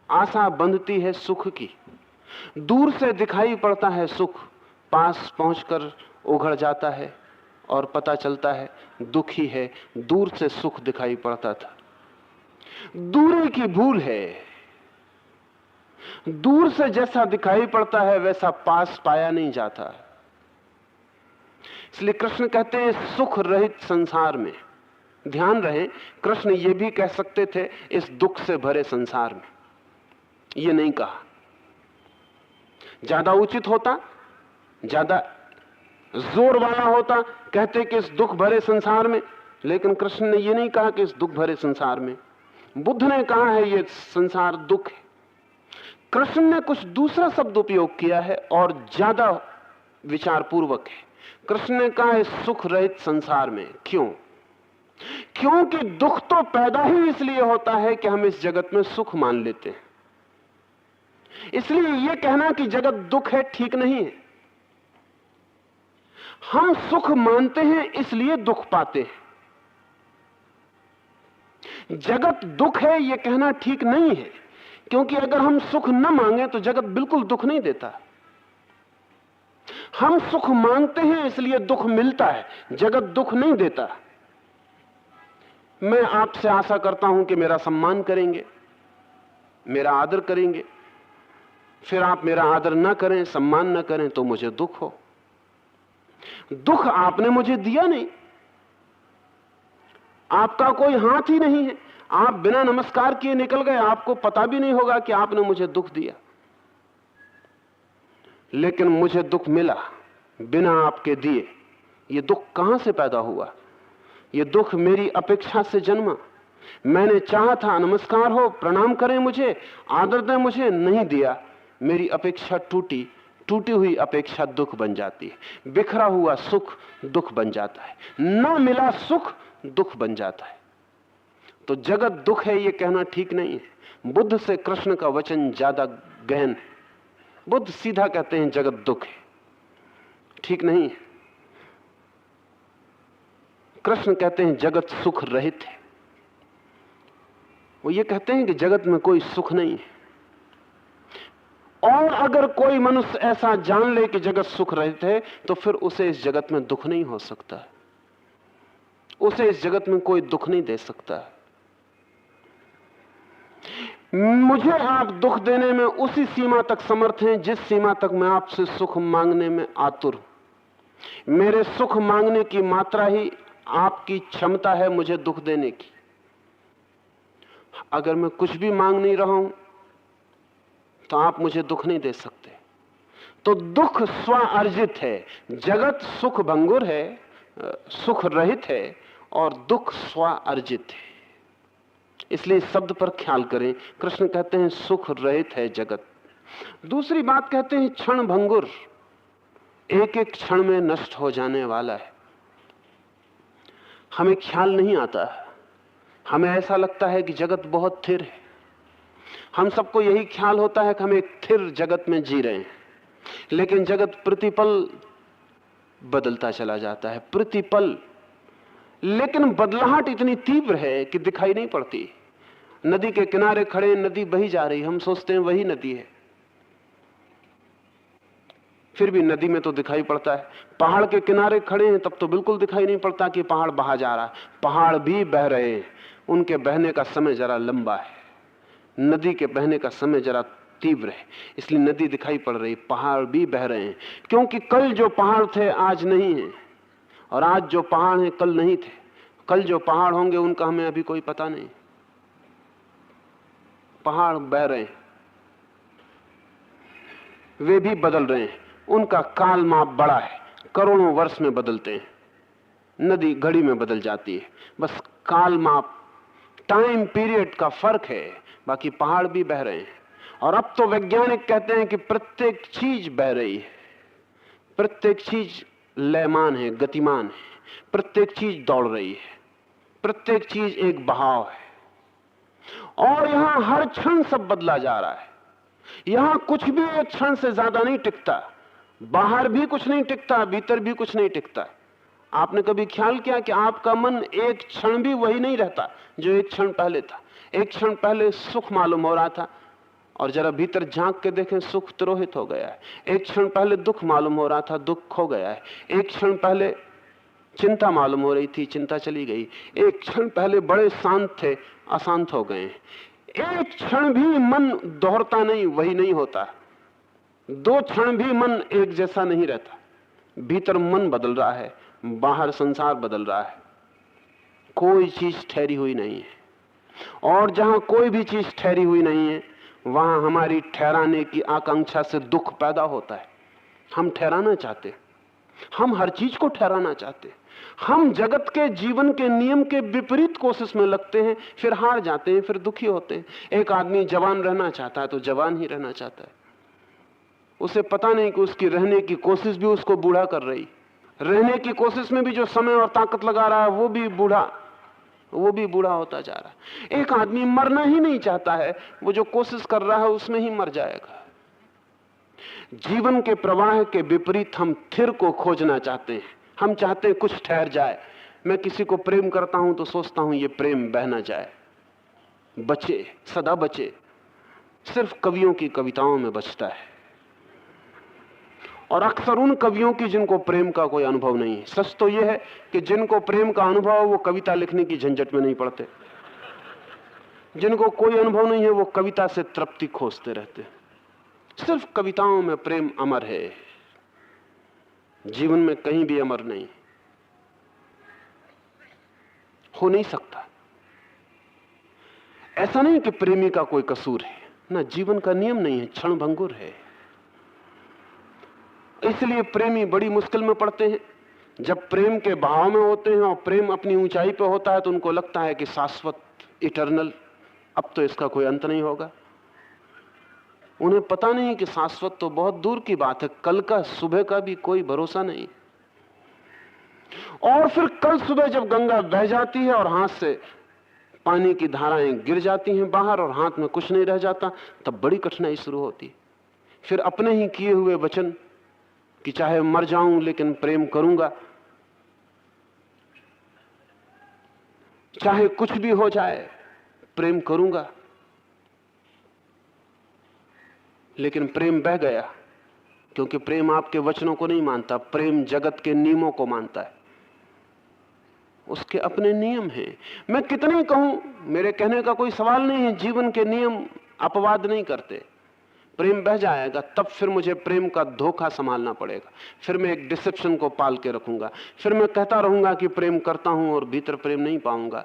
आशा बंधती है सुख की। दूर से दिखाई पड़ता है सुख, पास पहुंचकर उघड़ जाता है और पता चलता है दुख ही है। दूर से सुख दिखाई पड़ता था, दूरी की भूल है। दूर से जैसा दिखाई पड़ता है वैसा पास पाया नहीं जाता। इसलिए कृष्ण कहते हैं सुख रहित संसार में। ध्यान रहे, कृष्ण ये भी कह सकते थे इस दुख से भरे संसार में, ये नहीं कहा। ज्यादा उचित होता, ज्यादा जोर वाला होता, कहते कि इस दुख भरे संसार में, लेकिन कृष्ण ने ये नहीं कहा कि इस दुख भरे संसार में। बुद्ध ने कहा है ये संसार दुख है। कृष्ण ने कुछ दूसरा शब्द उपयोग किया है और ज्यादा विचारपूर्वक है। कृष्ण ने कहा है सुख रहित संसार में। क्यों? क्योंकि दुख तो पैदा ही इसलिए होता है कि हम इस जगत में सुख मान लेते हैं। इसलिए यह कहना कि जगत दुख है ठीक नहीं है। हम सुख मानते हैं इसलिए दुख पाते हैं। जगत दुख है यह कहना ठीक नहीं है, क्योंकि अगर हम सुख न मांगे तो जगत बिल्कुल दुख नहीं देता। हम सुख मांगते हैं इसलिए दुख मिलता है, जगत दुख नहीं देता। मैं आपसे आशा करता हूं कि मेरा सम्मान करेंगे, मेरा आदर करेंगे, फिर आप मेरा आदर ना करें, सम्मान ना करें तो मुझे दुख हो। दुख आपने मुझे दिया नहीं, आपका कोई हाथ ही नहीं है। आप बिना नमस्कार किए निकल गए, आपको पता भी नहीं होगा कि आपने मुझे दुख दिया। लेकिन मुझे दुख मिला बिना आपके दिए। ये दुख कहां से पैदा हुआ? ये दुख मेरी अपेक्षा से जन्मा। मैंने चाहा था नमस्कार हो, प्रणाम करें मुझे, आदर दें मुझे, नहीं दिया। मेरी अपेक्षा टूटी। टूटी हुई अपेक्षा दुख बन जाती है। बिखरा हुआ सुख दुख बन जाता है। न मिला सुख दुख बन जाता है। तो जगत दुख है ये कहना ठीक नहीं है। बुद्ध से कृष्ण का वचन ज्यादा गहन है। बुद्ध सीधा कहते हैं जगत दुख है, ठीक नहीं है। कृष्ण कहते हैं जगत सुख रहित है। वो ये कहते हैं कि जगत में कोई सुख नहीं है। और अगर कोई मनुष्य ऐसा जान ले कि जगत सुख रहित है तो फिर उसे इस जगत में दुख नहीं हो सकता। उसे इस जगत में कोई दुख नहीं दे सकता। मुझे आप दुख देने में उसी सीमा तक समर्थ हैं जिस सीमा तक मैं आपसे सुख मांगने में आतुर हूं। मेरे सुख मांगने की मात्रा ही आपकी क्षमता है मुझे दुख देने की। अगर मैं कुछ भी मांग नहीं रहा हूं तो आप मुझे दुख नहीं दे सकते। तो दुख स्व अर्जित है। जगत सुख भंगुर है, सुख रहित है, और दुख स्व अर्जित है। इसलिए शब्द पर ख्याल करें। कृष्ण कहते हैं सुख रहित है जगत। दूसरी बात कहते हैं क्षण भंगुर, एक एक क्षण में नष्ट हो जाने वाला है। हमें ख्याल नहीं आता, हमें ऐसा लगता है कि जगत बहुत स्थिर है। हम सबको यही ख्याल होता है कि हम एक स्थिर जगत में जी रहे हैं, लेकिन जगत प्रतिपल बदलता चला जाता है, प्रतिपल। लेकिन बदलाहट इतनी तीव्र है कि दिखाई नहीं पड़ती। नदी के किनारे खड़े, नदी बही जा रही, हम सोचते हैं वही नदी है, फिर भी नदी में तो दिखाई पड़ता है। पहाड़ के किनारे खड़े हैं तब तो बिल्कुल दिखाई नहीं पड़ता कि पहाड़ बहा जा रहा है। पहाड़ भी बह रहे हैं, उनके बहने का समय जरा लंबा है, नदी के बहने का समय जरा तीव्र है, इसलिए नदी दिखाई पड़ रही। पहाड़ भी बह रहे हैं, क्योंकि कल जो पहाड़ थे आज नहीं है, और आज जो पहाड़ हैं कल नहीं थे। कल जो पहाड़ होंगे उनका हमें अभी कोई पता नहीं। पहाड़ बह रहे हैं, वे भी बदल रहे हैं, उनका काल माप बड़ा है, करोड़ों वर्ष में बदलते हैं। नदी घड़ी में बदल जाती है, बस काल माप टाइम पीरियड का फर्क है, बाकी पहाड़ भी बह रहे हैं। और अब तो वैज्ञानिक कहते हैं कि प्रत्येक चीज बह रही है, प्रत्येक चीज लयमान है, गतिमान है, प्रत्येक चीज दौड़ रही है, प्रत्येक चीज एक बहाव है। और यहां हर क्षण सब बदला जा रहा है। यहां कुछ भी एक क्षण से ज्यादा नहीं टिकता, बाहर भी कुछ नहीं टिकता, भीतर भी कुछ नहीं टिकता। आपने कभी ख्याल किया कि आपका मन एक क्षण भी वही नहीं रहता जो एक क्षण पहले था? एक क्षण पहले सुख मालूम हो रहा था और जरा भीतर झांक के देखें, सुख तिरोहित हो गया है। एक क्षण पहले दुख मालूम हो रहा था, दुख खो गया है। एक क्षण पहले चिंता मालूम हो रही थी, चिंता चली गई। एक क्षण पहले बड़े शांत थे, अशांत हो गए। एक क्षण भी मन दोहरता नहीं, वही नहीं होता। 2 क्षण भी मन एक जैसा नहीं रहता। भीतर मन बदल रहा है, बाहर संसार बदल रहा है। कोई चीज ठहरी हुई नहीं है। और जहां कोई भी चीज ठहरी हुई नहीं है, वहां हमारी ठहराने की आकांक्षा से दुख पैदा होता है। हम ठहराना चाहते, हम हर चीज को ठहराना चाहते। हम जगत के जीवन के नियम के विपरीत कोशिश में लगते हैं, फिर हार जाते हैं, फिर दुखी होते हैं। एक आदमी जवान रहना चाहता है तो जवान ही रहना चाहता है। उसे पता नहीं कि उसकी रहने की कोशिश भी उसको बूढ़ा कर रही। रहने की कोशिश में भी जो समय और ताकत लगा रहा है, वो भी बूढ़ा होता जा रहा है। एक आदमी मरना ही नहीं चाहता है, वो जो कोशिश कर रहा है उसमें ही मर जाएगा। जीवन के प्रवाह के विपरीत हम थिर को खोजना चाहते हैं। हम चाहते हैं कुछ ठहर जाए। मैं किसी को प्रेम करता हूं तो सोचता हूं ये प्रेम बह ना जाए, बचे, सदा बचे। सिर्फ कवियों की कविताओं में बचता है, और अक्सर उन कवियों की जिनको प्रेम का कोई अनुभव नहीं है। सच तो यह है कि जिनको प्रेम का अनुभव है वो कविता लिखने की झंझट में नहीं पड़ते। जिनको कोई अनुभव नहीं है वो कविता से तृप्ति खोजते रहते। सिर्फ कविताओं में प्रेम अमर है, जीवन में कहीं भी अमर नहीं, हो नहीं सकता। ऐसा नहीं कि प्रेमी का कोई कसूर है ना, जीवन का नियम नहीं है, क्षण भंगुर है। इसलिए प्रेमी बड़ी मुश्किल में पड़ते हैं। जब प्रेम के बहाव में होते हैं और प्रेम अपनी ऊंचाई पे होता है तो उनको लगता है कि शाश्वत, इटर्नल, अब तो इसका कोई अंत नहीं होगा। उन्हें पता नहीं कि शाश्वत तो बहुत दूर की बात है, कल का, सुबह का भी कोई भरोसा नहीं। और फिर कल सुबह जब गंगा बह जाती है और हाथ से पानी की धाराएं गिर जाती हैं बाहर और हाथ में कुछ नहीं रह जाता, तब बड़ी कठिनाई शुरू होती। फिर अपने ही किए हुए वचन कि चाहे मर जाऊं लेकिन प्रेम करूंगा, चाहे कुछ भी हो जाए प्रेम करूंगा, लेकिन प्रेम बह गया। क्योंकि प्रेम आपके वचनों को नहीं मानता, प्रेम जगत के नियमों को मानता है। उसके अपने नियम हैं। मैं कितने कहूं, मेरे कहने का कोई सवाल नहीं है। जीवन के नियम अपवाद नहीं करते। प्रेम बह जाएगा तब फिर मुझे प्रेम का धोखा संभालना पड़ेगा। फिर मैं एक डिसेप्शन को पाल के रखूंगा। फिर मैं कहता रहूंगा कि प्रेम करता हूं और भीतर प्रेम नहीं पाऊंगा,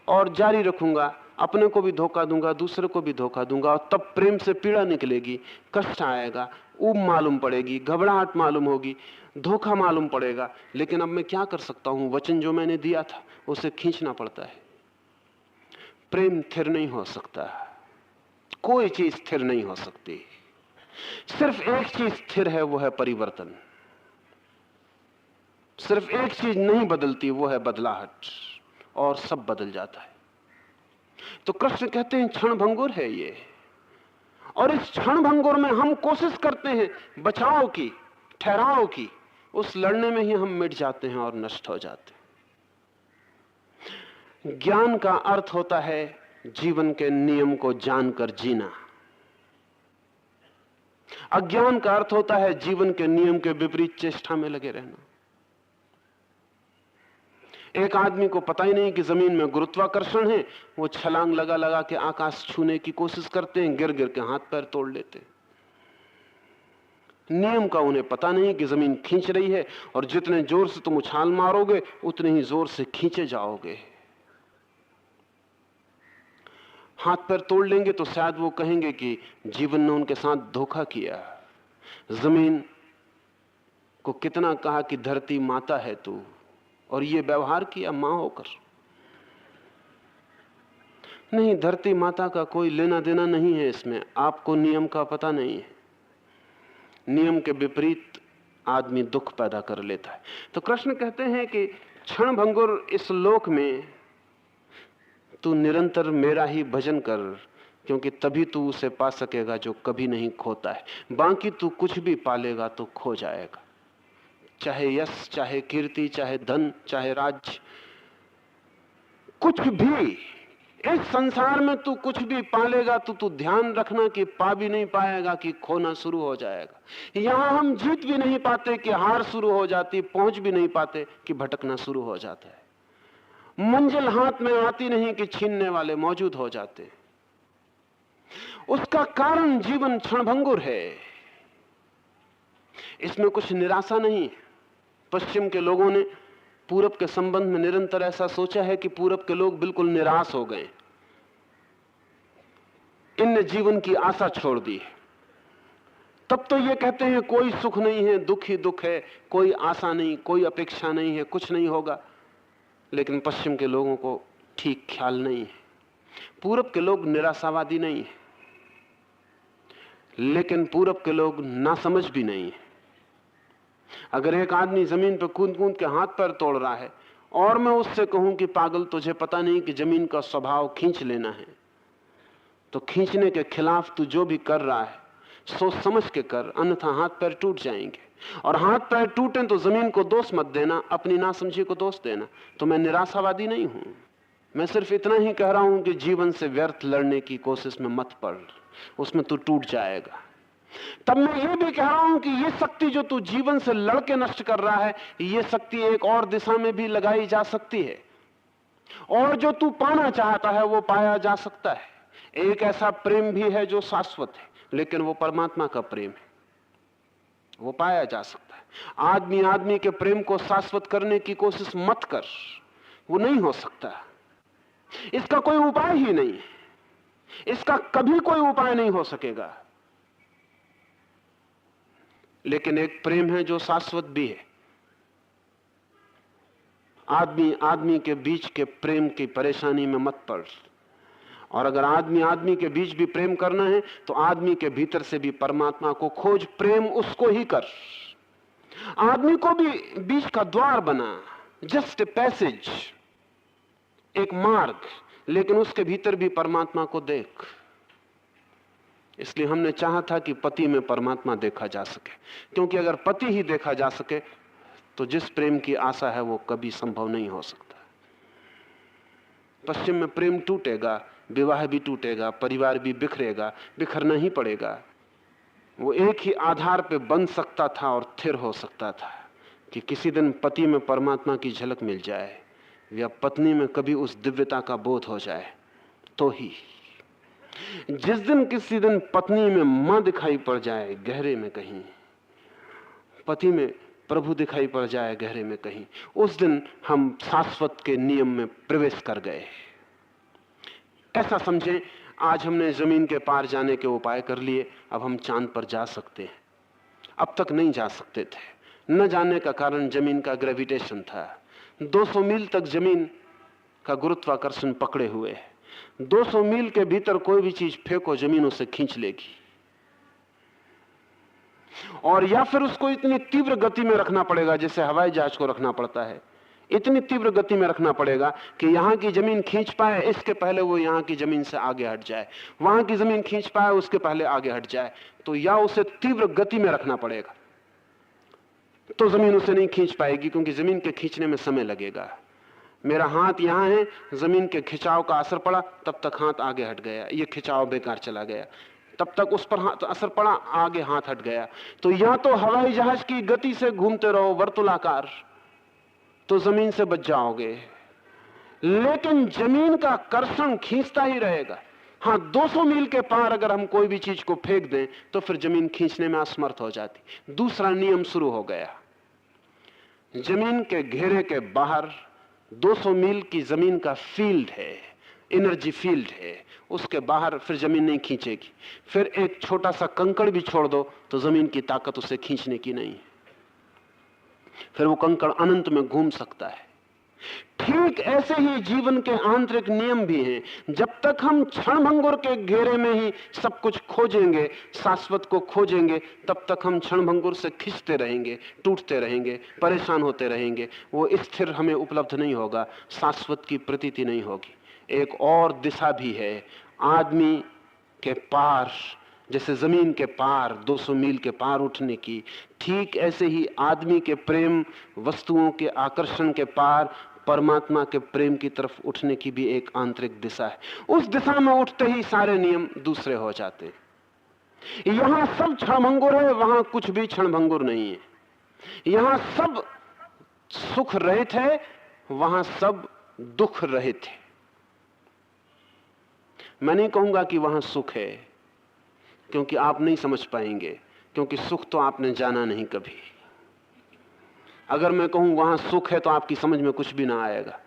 और जारी रखूंगा। अपने को भी धोखा दूंगा, दूसरे को भी धोखा दूंगा, और तब प्रेम से पीड़ा निकलेगी, कष्ट आएगा, ऊब मालूम पड़ेगी, घबराहट मालूम होगी, धोखा मालूम पड़ेगा। लेकिन अब मैं क्या कर सकता हूं? वचन जो मैंने दिया था उसे खींचना पड़ता है। प्रेम स्थिर नहीं हो सकता, कोई चीज स्थिर नहीं हो सकती। सिर्फ एक चीज स्थिर है, वो है परिवर्तन। सिर्फ एक चीज नहीं बदलती, वो है बदलाहट, और सब बदल जाता है। तो कृष्ण कहते हैं क्षण भंगुर है ये, और इस क्षण भंगुर में हम कोशिश करते हैं बचाव की, ठहराव की। उस लड़ने में ही हम मिट जाते हैं और नष्ट हो जाते हैं। ज्ञान का अर्थ होता है जीवन के नियम को जानकर जीना। अज्ञान का अर्थ होता है जीवन के नियम के विपरीत चेष्टा में लगे रहना। एक आदमी को पता ही नहीं कि जमीन में गुरुत्वाकर्षण है, वो छलांग लगा लगा के आकाश छूने की कोशिश करते हैं, गिर गिर के हाथ पैर तोड़ लेते हैं। नियम का उन्हें पता नहीं कि जमीन खींच रही है, और जितने जोर से तुम उछाल मारोगे उतने ही जोर से खींचे जाओगे। हाथ पैर तोड़ लेंगे तो शायद वो कहेंगे कि जीवन ने उनके साथ धोखा किया। जमीन को कितना कहा कि धरती माता है तू, और ये व्यवहार किया मां होकर। नहीं, धरती माता का कोई लेना देना नहीं है इसमें। आपको नियम का पता नहीं है। नियम के विपरीत आदमी दुख पैदा कर लेता है। तो कृष्ण कहते हैं कि क्षण भंगुर इस लोक में तू निरंतर मेरा ही भजन कर, क्योंकि तभी तू उसे पा सकेगा जो कभी नहीं खोता है। बाकी तू कुछ भी पालेगा तो खो जाएगा, चाहे यश, चाहे कीर्ति, चाहे धन, चाहे राज्य, कुछ भी इस संसार में तू कुछ भी पालेगा तो तू ध्यान रखना कि पा भी नहीं पाएगा कि खोना शुरू हो जाएगा। यहां हम जीत भी नहीं पाते कि हार शुरू हो जाती, पहुंच भी नहीं पाते कि भटकना शुरू हो जाता है। मंजिल हाथ में आती नहीं कि छीनने वाले मौजूद हो जाते। उसका कारण जीवन क्षणभंगुर है, इसमें कुछ निराशा नहीं है। पश्चिम के लोगों ने पूरब के संबंध में निरंतर ऐसा सोचा है कि पूरब के लोग बिल्कुल निराश हो गए, इनने जीवन की आशा छोड़ दी। तब तो ये कहते हैं कोई सुख नहीं है, दुख ही दुख है, कोई आशा नहीं, कोई अपेक्षा नहीं है, कुछ नहीं होगा। लेकिन पश्चिम के लोगों को ठीक ख्याल नहीं है। पूरब के लोग निराशावादी नहीं है, लेकिन पूरब के लोग नासमझ भी नहीं है। अगर एक आदमी जमीन पर कूद कूद के हाथ पैर तोड़ रहा है और मैं उससे कहूं कि पागल, तुझे पता नहीं कि जमीन का स्वभाव खींच लेना है, तो खींचने के खिलाफ तू जो भी कर रहा है सोच समझ के कर, अन्यथा हाथ पैर टूट जाएंगे। और हाथ पैर टूटें तो जमीन को दोष मत देना, अपनी नासमझी को दोष देना। तो मैं निराशावादी नहीं हूं, मैं सिर्फ इतना ही कह रहा हूं कि जीवन से व्यर्थ लड़ने की कोशिश में मत पड़, उसमें तू टूट जाएगा। तब मैं ये भी कह रहा हूं कि ये शक्ति जो तू जीवन से लड़के नष्ट कर रहा है, ये शक्ति एक और दिशा में भी लगाई जा सकती है, और जो तू पाना चाहता है वो पाया जा सकता है। एक ऐसा प्रेम भी है जो शाश्वत है, लेकिन वो परमात्मा का प्रेम है, वो पाया जा सकता है। आदमी आदमी के प्रेम को शाश्वत करने की कोशिश मत कर, वो नहीं हो सकता। इसका कोई उपाय ही नहीं है, इसका कभी कोई उपाय नहीं हो सकेगा। लेकिन एक प्रेम है जो शाश्वत भी है। आदमी आदमी के बीच के प्रेम की परेशानी में मत पड़। और अगर आदमी आदमी के बीच भी प्रेम करना है तो आदमी के भीतर से भी परमात्मा को खोज, प्रेम उसको ही कर। आदमी को भी बीच का द्वार बना, जस्ट ए पैसेज, एक मार्ग, लेकिन उसके भीतर भी परमात्मा को देख। इसलिए हमने चाहा था कि पति में परमात्मा देखा जा सके, क्योंकि अगर पति ही देखा जा सके तो जिस प्रेम की आशा है वो कभी संभव नहीं हो सकता। पश्चिम में प्रेम टूटेगा, विवाह भी टूटेगा, परिवार भी बिखरेगा, बिखरना ही पड़ेगा। वो एक ही आधार पे बन सकता था और स्थिर हो सकता था कि किसी दिन पति में परमात्मा की झलक मिल जाए या पत्नी में कभी उस दिव्यता का बोध हो जाए। तो ही जिस दिन किसी दिन पत्नी में मां दिखाई पड़ जाए गहरे में कहीं, पति में प्रभु दिखाई पड़ जाए गहरे में कहीं, उस दिन हम शाश्वत के नियम में प्रवेश कर गए। ऐसा समझें, आज हमने जमीन के पार जाने के उपाय कर लिए, अब हम चांद पर जा सकते हैं। अब तक नहीं जा सकते थे। न जाने का कारण जमीन का ग्रेविटेशन था। 200 मील तक जमीन का गुरुत्वाकर्षण पकड़े हुए है। 200 मील के भीतर कोई भी चीज फेंको, जमीन उसे खींच लेगी। और या फिर उसको इतनी तीव्र गति में रखना पड़ेगा जैसे हवाई जहाज को रखना पड़ता है, इतनी तीव्र गति में रखना पड़ेगा कि यहां की जमीन खींच पाए इसके पहले वो यहां की जमीन से आगे हट जाए, वहां की जमीन खींच पाए उसके पहले आगे हट जाए। तो या उसे तीव्र गति में रखना पड़ेगा, तो जमीन उसे नहीं खींच पाएगी, क्योंकि जमीन के खींचने में समय लगेगा। मेरा हाथ यहां है, जमीन के खिंचाव का असर पड़ा, तब तक हाथ आगे हट गया, ये खिंचाव बेकार चला गया। तब तक उस पर हाथ असर पड़ा, आगे हाथ हट गया। तो या तो हवाई जहाज की गति से घूमते रहो वर्तुलाकार, तो जमीन से बच जाओगे, लेकिन जमीन का कर्षण खींचता ही रहेगा। हाँ, 200 मील के पार अगर हम कोई भी चीज को फेंक दें तो फिर जमीन खींचने में असमर्थ हो जाती। दूसरा नियम शुरू हो गया। जमीन के घेरे के बाहर 200 मील की जमीन का फील्ड है, एनर्जी फील्ड है, उसके बाहर फिर जमीन नहीं खींचेगी। फिर एक छोटा सा कंकड़ भी छोड़ दो तो जमीन की ताकत उसे खींचने की नहीं है, फिर वो कंकड़ अनंत में घूम सकता है। ठीक ऐसे ही जीवन के आंतरिक नियम भी हैं। जब तक हम क्षणभंगुर के घेरे में ही सब कुछ खोजेंगे, शाश्वत को खोजेंगे, तब तक हम क्षणभंगुर से खिंचते रहेंगे, टूटते रहेंगे, परेशान होते रहेंगे। वो स्थिर हमें उपलब्ध नहीं होगा, शाश्वत की प्रतीति नहीं होगी। एक और दिशा भी है आदमी के पार, जैसे जमीन के पार 200 मील के पार उठने की, ठीक ऐसे ही आदमी के प्रेम, वस्तुओं के आकर्षण के पार परमात्मा के प्रेम की तरफ उठने की भी एक आंतरिक दिशा है। उस दिशा में उठते ही सारे नियम दूसरे हो जाते हैं। यहां सब क्षणभंगुर है, वहां कुछ भी क्षणभंगुर नहीं है। यहां सब सुख रहित है, वहां सब दुख रहित है। मैं नहीं कहूंगा कि वहां सुख है, क्योंकि आप नहीं समझ पाएंगे, क्योंकि सुख तो आपने जाना नहीं कभी। अगर मैं कहूं वहां सुख है तो आपकी समझ में कुछ भी ना आएगा,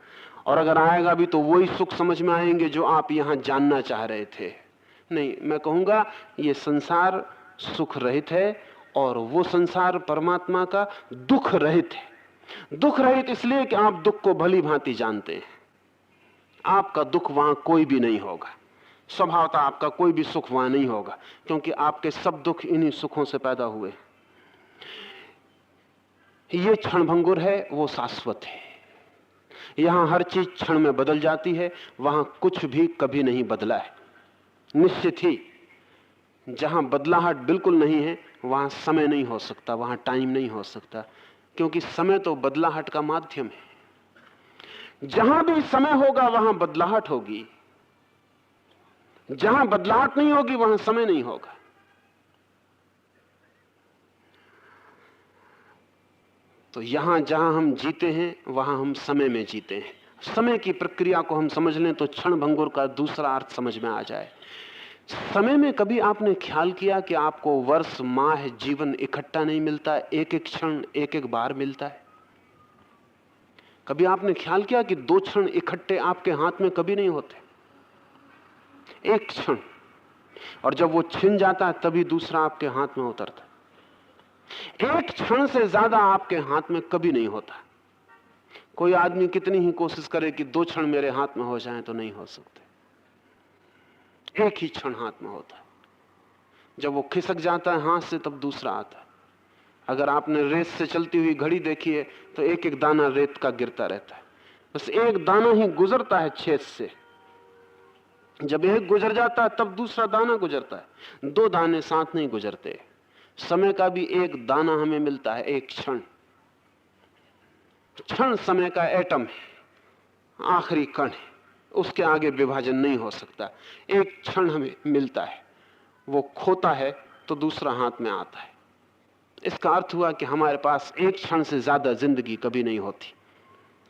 और अगर आएगा भी तो वही सुख समझ में आएंगे जो आप यहां जानना चाह रहे थे। नहीं, मैं कहूंगा ये संसार सुख रहित है और वो संसार परमात्मा का दुख रहित है। दुख रहित इसलिए कि आप दुख को भली भांति जानते हैं। आपका दुख वहां कोई भी नहीं होगा, स्वभावतः आपका कोई भी सुख वहां नहीं होगा, क्योंकि आपके सब दुख इन्हीं सुखों से पैदा हुए। ये क्षणभंगुर है, वो शाश्वत है। यहां हर चीज क्षण में बदल जाती है, वहां कुछ भी कभी नहीं बदला है। निश्चित ही जहां बदलाहट बिल्कुल नहीं है, वहां समय नहीं हो सकता, वहां टाइम नहीं हो सकता, क्योंकि समय तो बदलाहट का माध्यम है। जहां भी समय होगा वहां बदलाहट होगी, जहां बदलाहट नहीं होगी वहां समय नहीं होगा। तो यहां जहां हम जीते हैं वहां हम समय में जीते हैं। समय की प्रक्रिया को हम समझ लें तो क्षणभंगुर का दूसरा अर्थ समझ में आ जाए। समय में कभी आपने ख्याल किया कि आपको वर्ष, माह, जीवन इकट्ठा नहीं मिलता, एक एक क्षण एक एक बार मिलता है? कभी आपने ख्याल किया कि दो क्षण इकट्ठे आपके हाथ में कभी नहीं होते? एक क्षण, और जब वो छिन जाता है तभी दूसरा आपके हाथ में उतरता है। एक क्षण से ज्यादा आपके हाथ में कभी नहीं होता। कोई आदमी कितनी ही कोशिश करे कि दो क्षण मेरे हाथ में हो जाएं तो नहीं हो सकते। एक ही क्षण हाथ में होता है। जब वो खिसक जाता है हाथ से तब दूसरा आता है। अगर आपने रेत से चलती हुई घड़ी देखी है तो एक एक दाना रेत का गिरता रहता है, बस एक दाना ही गुजरता है छेद से। जब एक गुजर जाता है तब दूसरा दाना गुजरता है, दो दाने साथ नहीं गुजरते। समय का भी एक दाना हमें मिलता है, एक क्षण। क्षण समय का एटम है, आखिरी कण है, उसके आगे विभाजन नहीं हो सकता। एक क्षण हमें मिलता है, वो खोता है तो दूसरा हाथ में आता है। इसका अर्थ हुआ कि हमारे पास एक क्षण से ज्यादा जिंदगी कभी नहीं होती।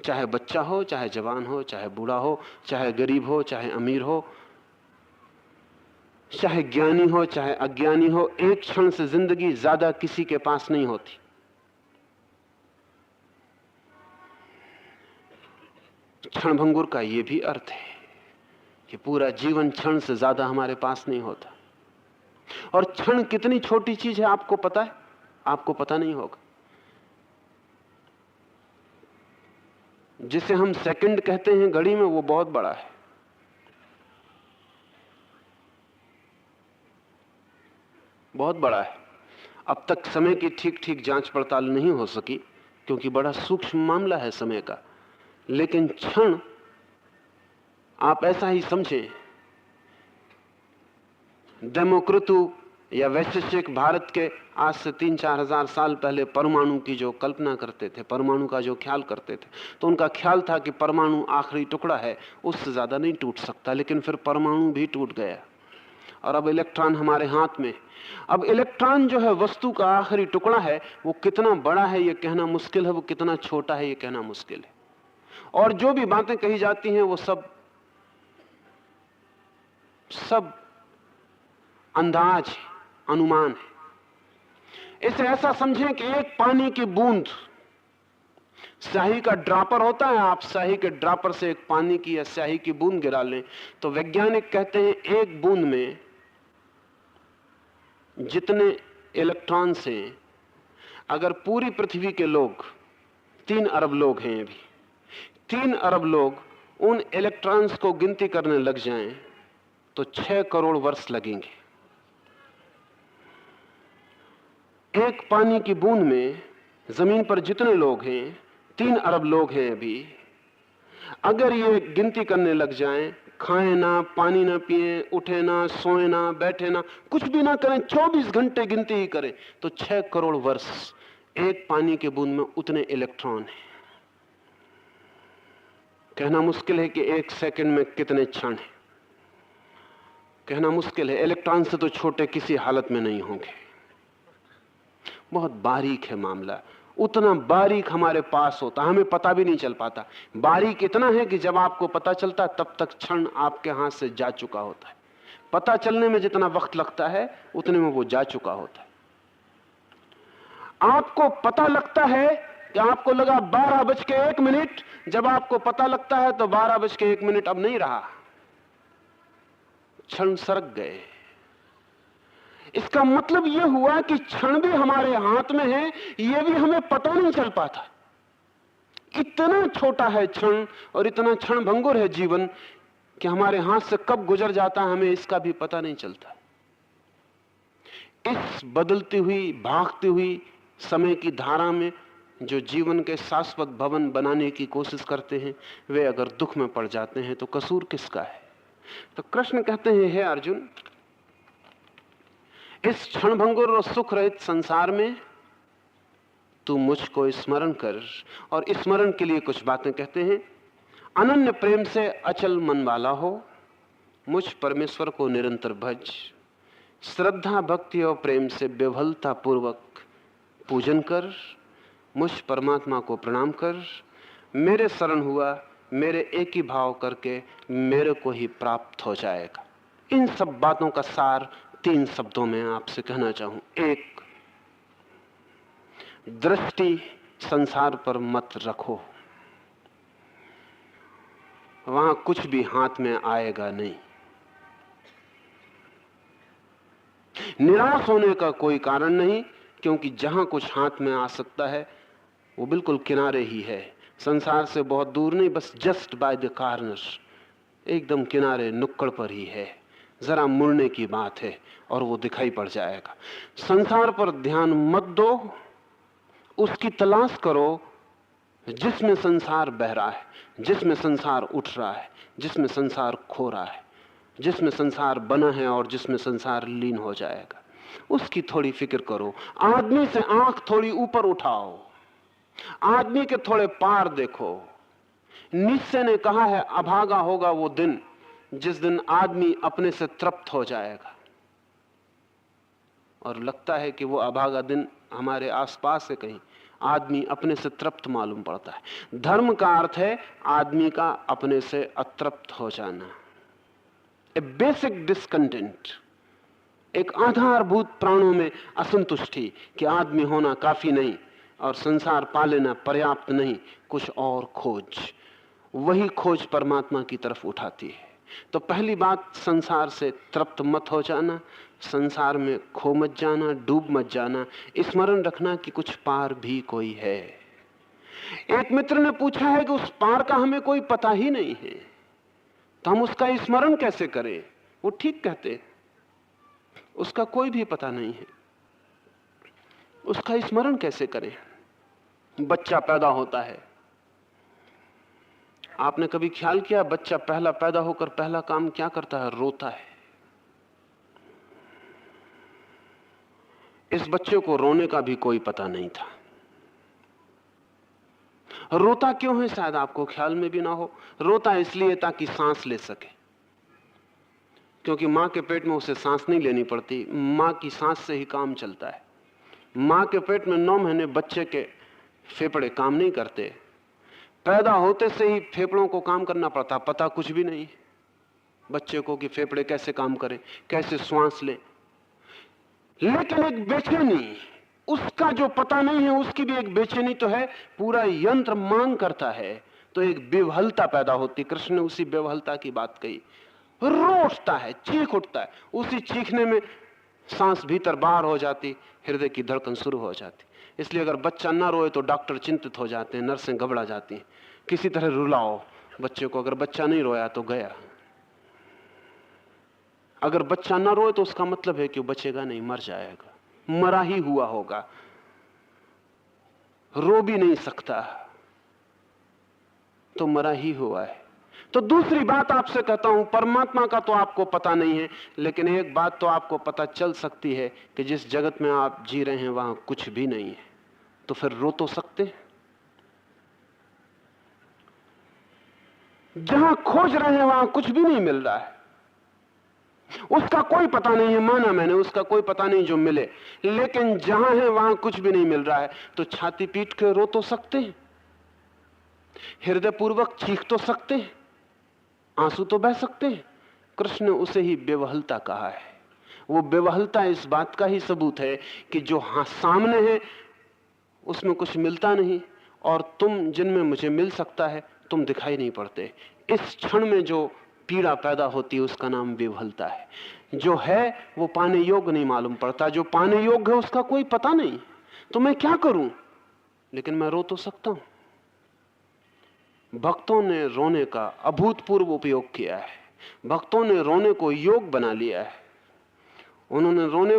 चाहे बच्चा हो, चाहे जवान हो, चाहे बूढ़ा हो, चाहे गरीब हो, चाहे अमीर हो, चाहे ज्ञानी हो, चाहे अज्ञानी हो, एक क्षण से जिंदगी ज्यादा किसी के पास नहीं होती। क्षणभंगुर का यह भी अर्थ है कि पूरा जीवन क्षण से ज्यादा हमारे पास नहीं होता। और क्षण कितनी छोटी चीज है आपको पता है? आपको पता नहीं होगा। जिसे हम सेकंड कहते हैं घड़ी में, वो बहुत बड़ा है। बहुत बड़ा है। अब तक समय की ठीक ठीक जांच पड़ताल नहीं हो सकी, क्योंकि बड़ा सूक्ष्म मामला है समय का। लेकिन क्षण आप ऐसा ही समझें, डेमोक्रेटु या वैशेषिक भारत के आज से 3-4 हजार साल पहले परमाणु की जो कल्पना करते थे, परमाणु का जो ख्याल करते थे, तो उनका ख्याल था कि परमाणु आखिरी टुकड़ा है, उससे ज्यादा नहीं टूट सकता। लेकिन फिर परमाणु भी टूट गया और अब इलेक्ट्रॉन हमारे हाथ में। अब इलेक्ट्रॉन जो है वस्तु का आखिरी टुकड़ा है, वो कितना बड़ा है ये कहना मुश्किल है, वो कितना छोटा है ये कहना मुश्किल है। और जो भी बातें कही जाती हैं वो सब अंदाज है, अनुमान है। इसे ऐसा समझें कि एक पानी की बूंद, स्याही का ड्रॉपर होता है, आप स्याही के ड्रॉपर से एक पानी की या स्याही की बूंद गिरा लें तो वैज्ञानिक कहते हैं एक बूंद में जितने इलेक्ट्रॉन्स हैं, अगर पूरी पृथ्वी के लोग 3 अरब लोग हैं, अभी 3 अरब लोग उन इलेक्ट्रॉन्स को गिनती करने लग जाएं तो 6 करोड़ वर्ष लगेंगे। एक पानी की बूंद में जमीन पर जितने लोग हैं, 3 अरब लोग हैं अभी, अगर ये गिनती करने लग जाएं, खाएं ना, पानी ना पिए, उठे ना, सोए ना, बैठे ना, कुछ भी ना करें, 24 घंटे गिनती ही करें, तो 6 करोड़ वर्ष। एक पानी के बूंद में उतने इलेक्ट्रॉन हैं। कहना मुश्किल है कि 1 सेकंड में कितने क्षण हैं, कहना मुश्किल है। इलेक्ट्रॉन से तो छोटे किसी हालत में नहीं होंगे। बहुत बारीक है मामला, उतना बारीक हमारे पास होता, हमें पता भी नहीं चल पाता। बारीक इतना है कि जब आपको पता चलता तब तक क्षण आपके हाथ से जा चुका होता है। पता चलने में जितना वक्त लगता है उतने में वो जा चुका होता है। आपको पता लगता है कि आपको लगा 12:01, जब आपको पता लगता है तो 12:01 अब नहीं रहा, क्षण सरक गए। इसका मतलब यह हुआ कि क्षण भी हमारे हाथ में है, यह भी हमें पता नहीं चल पाता। इतना छोटा है क्षण और इतना क्षण भंगुर है जीवन कि हमारे हाथ से कब गुजर जाता है हमें इसका भी पता नहीं चलता। इस बदलती हुई, भागती हुई समय की धारा में जो जीवन के शाश्वत भवन बनाने की कोशिश करते हैं, वे अगर दुख में पड़ जाते हैं तो कसूर किसका है? तो कृष्ण कहते हैं, हे अर्जुन, इस क्षणभंगुर और सुख रहित संसार में तू मुझको स्मरण कर। और स्मरण के लिए कुछ बातें कहते हैं। अनन्य प्रेम से अचल मन वाला हो, मुझ परमेश्वर को निरंतर भज। श्रद्धा भक्ति और प्रेम से विवलता पूर्वक पूजन कर, मुझ परमात्मा को प्रणाम कर। मेरे शरण हुआ, मेरे एक ही भाव करके मेरे को ही प्राप्त हो जाएगा। इन सब बातों का सार 3 शब्दों में आपसे कहना चाहूं। 1, दृष्टि संसार पर मत रखो, वहां कुछ भी हाथ में आएगा नहीं। निराश होने का कोई कारण नहीं, क्योंकि जहां कुछ हाथ में आ सकता है वो बिल्कुल किनारे ही है, संसार से बहुत दूर नहीं, बस जस्ट बाय द कॉर्नर, एकदम किनारे, नुक्कड़ पर ही है। जरा मुड़ने की बात है और वो दिखाई पड़ जाएगा। संसार पर ध्यान मत दो, उसकी तलाश करो जिसमें संसार बह रहा है, जिसमें संसार उठ रहा है, जिसमें संसार खो रहा है, जिसमें संसार बना है और जिसमें संसार लीन हो जाएगा, उसकी थोड़ी फिक्र करो। आदमी से आंख थोड़ी ऊपर उठाओ, आदमी के थोड़े पार देखो। नीत्शे ने कहा है, अभागा होगा वो दिन जिस दिन आदमी अपने से तृप्त हो जाएगा। और लगता है कि वो अभागा दिन हमारे आसपास है कहीं। आदमी अपने से तृप्त मालूम पड़ता है। धर्म का अर्थ है आदमी का अपने से अतृप्त हो जाना, ए बेसिक डिस्कंटेंट, एक आधारभूत प्राणों में असंतुष्टि कि आदमी होना काफी नहीं और संसार पा लेना पर्याप्त नहीं, कुछ और खोज। वही खोज परमात्मा की तरफ उठाती है। तो पहली बात, संसार से तृप्त मत हो जाना, संसार में खो मत जाना, डूब मत जाना। स्मरण रखना कि कुछ पार भी कोई है। एक मित्र ने पूछा है कि उस पार का हमें कोई पता ही नहीं है, तो हम उसका स्मरण कैसे करें? वो ठीक कहते, उसका कोई भी पता नहीं है, उसका स्मरण कैसे करें? बच्चा पैदा होता है, आपने कभी ख्याल किया बच्चा पहला पैदा होकर पहला काम क्या करता है? रोता है। इस बच्चे को रोने का भी कोई पता नहीं था। रोता क्यों है शायद आपको ख्याल में भी ना हो। रोता इसलिए ताकि सांस ले सके, क्योंकि मां के पेट में उसे सांस नहीं लेनी पड़ती, मां की सांस से ही काम चलता है। मां के पेट में 9 महीने बच्चे के फेफड़े काम नहीं करते, पैदा होते से ही फेफड़ों को काम करना पड़ता। पता कुछ भी नहीं बच्चे को कि फेफड़े कैसे काम करें, कैसे श्वास ले। लेकिन एक बेचैनी, उसका जो पता नहीं है उसकी भी एक बेचैनी तो है, पूरा यंत्र मांग करता है, तो एक विवहलता पैदा होती। कृष्ण ने उसी विवहलता की बात कही। रो उठता है, चीख उठता है, उसी चीखने में सांस भीतर बाहर हो जाती, हृदय की धड़कन शुरू हो जाती। इसलिए अगर बच्चा ना रोए तो डॉक्टर चिंतित हो जाते हैं, नर्सें घबरा जाती हैं। किसी तरह रुलाओ बच्चे को। अगर बच्चा नहीं रोया तो गया। अगर बच्चा ना रोए तो उसका मतलब है कि वो बचेगा नहीं, मर जाएगा, मरा ही हुआ होगा, रो भी नहीं सकता तो मरा ही हुआ है। तो दूसरी बात आपसे कहता हूं, परमात्मा का तो आपको पता नहीं है, लेकिन एक बात तो आपको पता चल सकती है कि जिस जगत में आप जी रहे हैं वहां कुछ भी नहीं है। तो फिर रो तो सकते हैं। जहां खोज रहे हैं वहां कुछ भी नहीं मिल रहा है, उसका कोई पता नहीं है, माना मैंने, उसका कोई पता नहीं जो मिले, लेकिन जहां है वहां कुछ भी नहीं मिल रहा है। तो छाती पीट के रो तो सकते हैं, हृदय पूर्वक चीख तो सकते हैं, आंसू तो बह सकते हैं। कृष्ण ने उसे ही बेवहलता कहा है। वो बेवहलता इस बात का ही सबूत है कि जो सामने है उसमें कुछ मिलता नहीं, और तुम जिनमें मुझे मिल सकता है तुम दिखाई नहीं पड़ते। इस क्षण में जो पीड़ा पैदा होती है उसका नाम विवहलता है। जो है वो पाने योग्य नहीं मालूम पड़ता, जो पाने योग्य है उसका कोई पता नहीं। तो मैं क्या करूं? लेकिन मैं रो तो सकता हूं। भक्तों ने रोने का अभूतपूर्व उपयोग किया है। भक्तों ने रोने को योग बना लिया है। उन्होंने रोने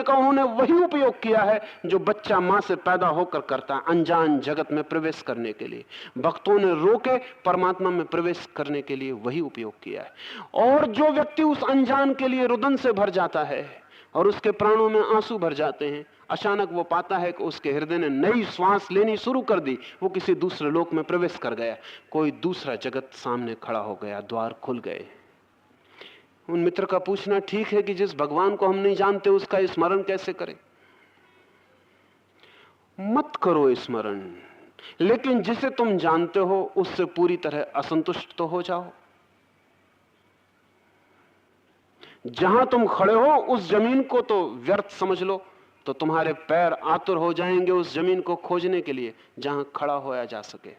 का उन्होंने वही उपयोग किया है जो बच्चा मां से पैदा होकर करता है, अनजान जगत में प्रवेश करने के लिए। भक्तों ने रो के परमात्मा में प्रवेश करने के लिए वही उपयोग किया है। और जो व्यक्ति उस अनजान के लिए रुदन से भर जाता है और उसके प्राणों में आंसू भर जाते हैं, अचानक वो पाता है कि उसके हृदय ने नई श्वास लेनी शुरू कर दी, वो किसी दूसरे लोक में प्रवेश कर गया, कोई दूसरा जगत सामने खड़ा हो गया, द्वार खुल गए। उन मित्र का पूछना ठीक है कि जिस भगवान को हम नहीं जानते उसका स्मरण कैसे करें? मत करो स्मरण, लेकिन जिसे तुम जानते हो उससे पूरी तरह असंतुष्ट तो हो जाओ। जहां तुम खड़े हो उस जमीन को तो व्यर्थ समझ लो, तो तुम्हारे पैर आतुर हो जाएंगे उस जमीन को खोजने के लिए जहां खड़ा होया जा सके।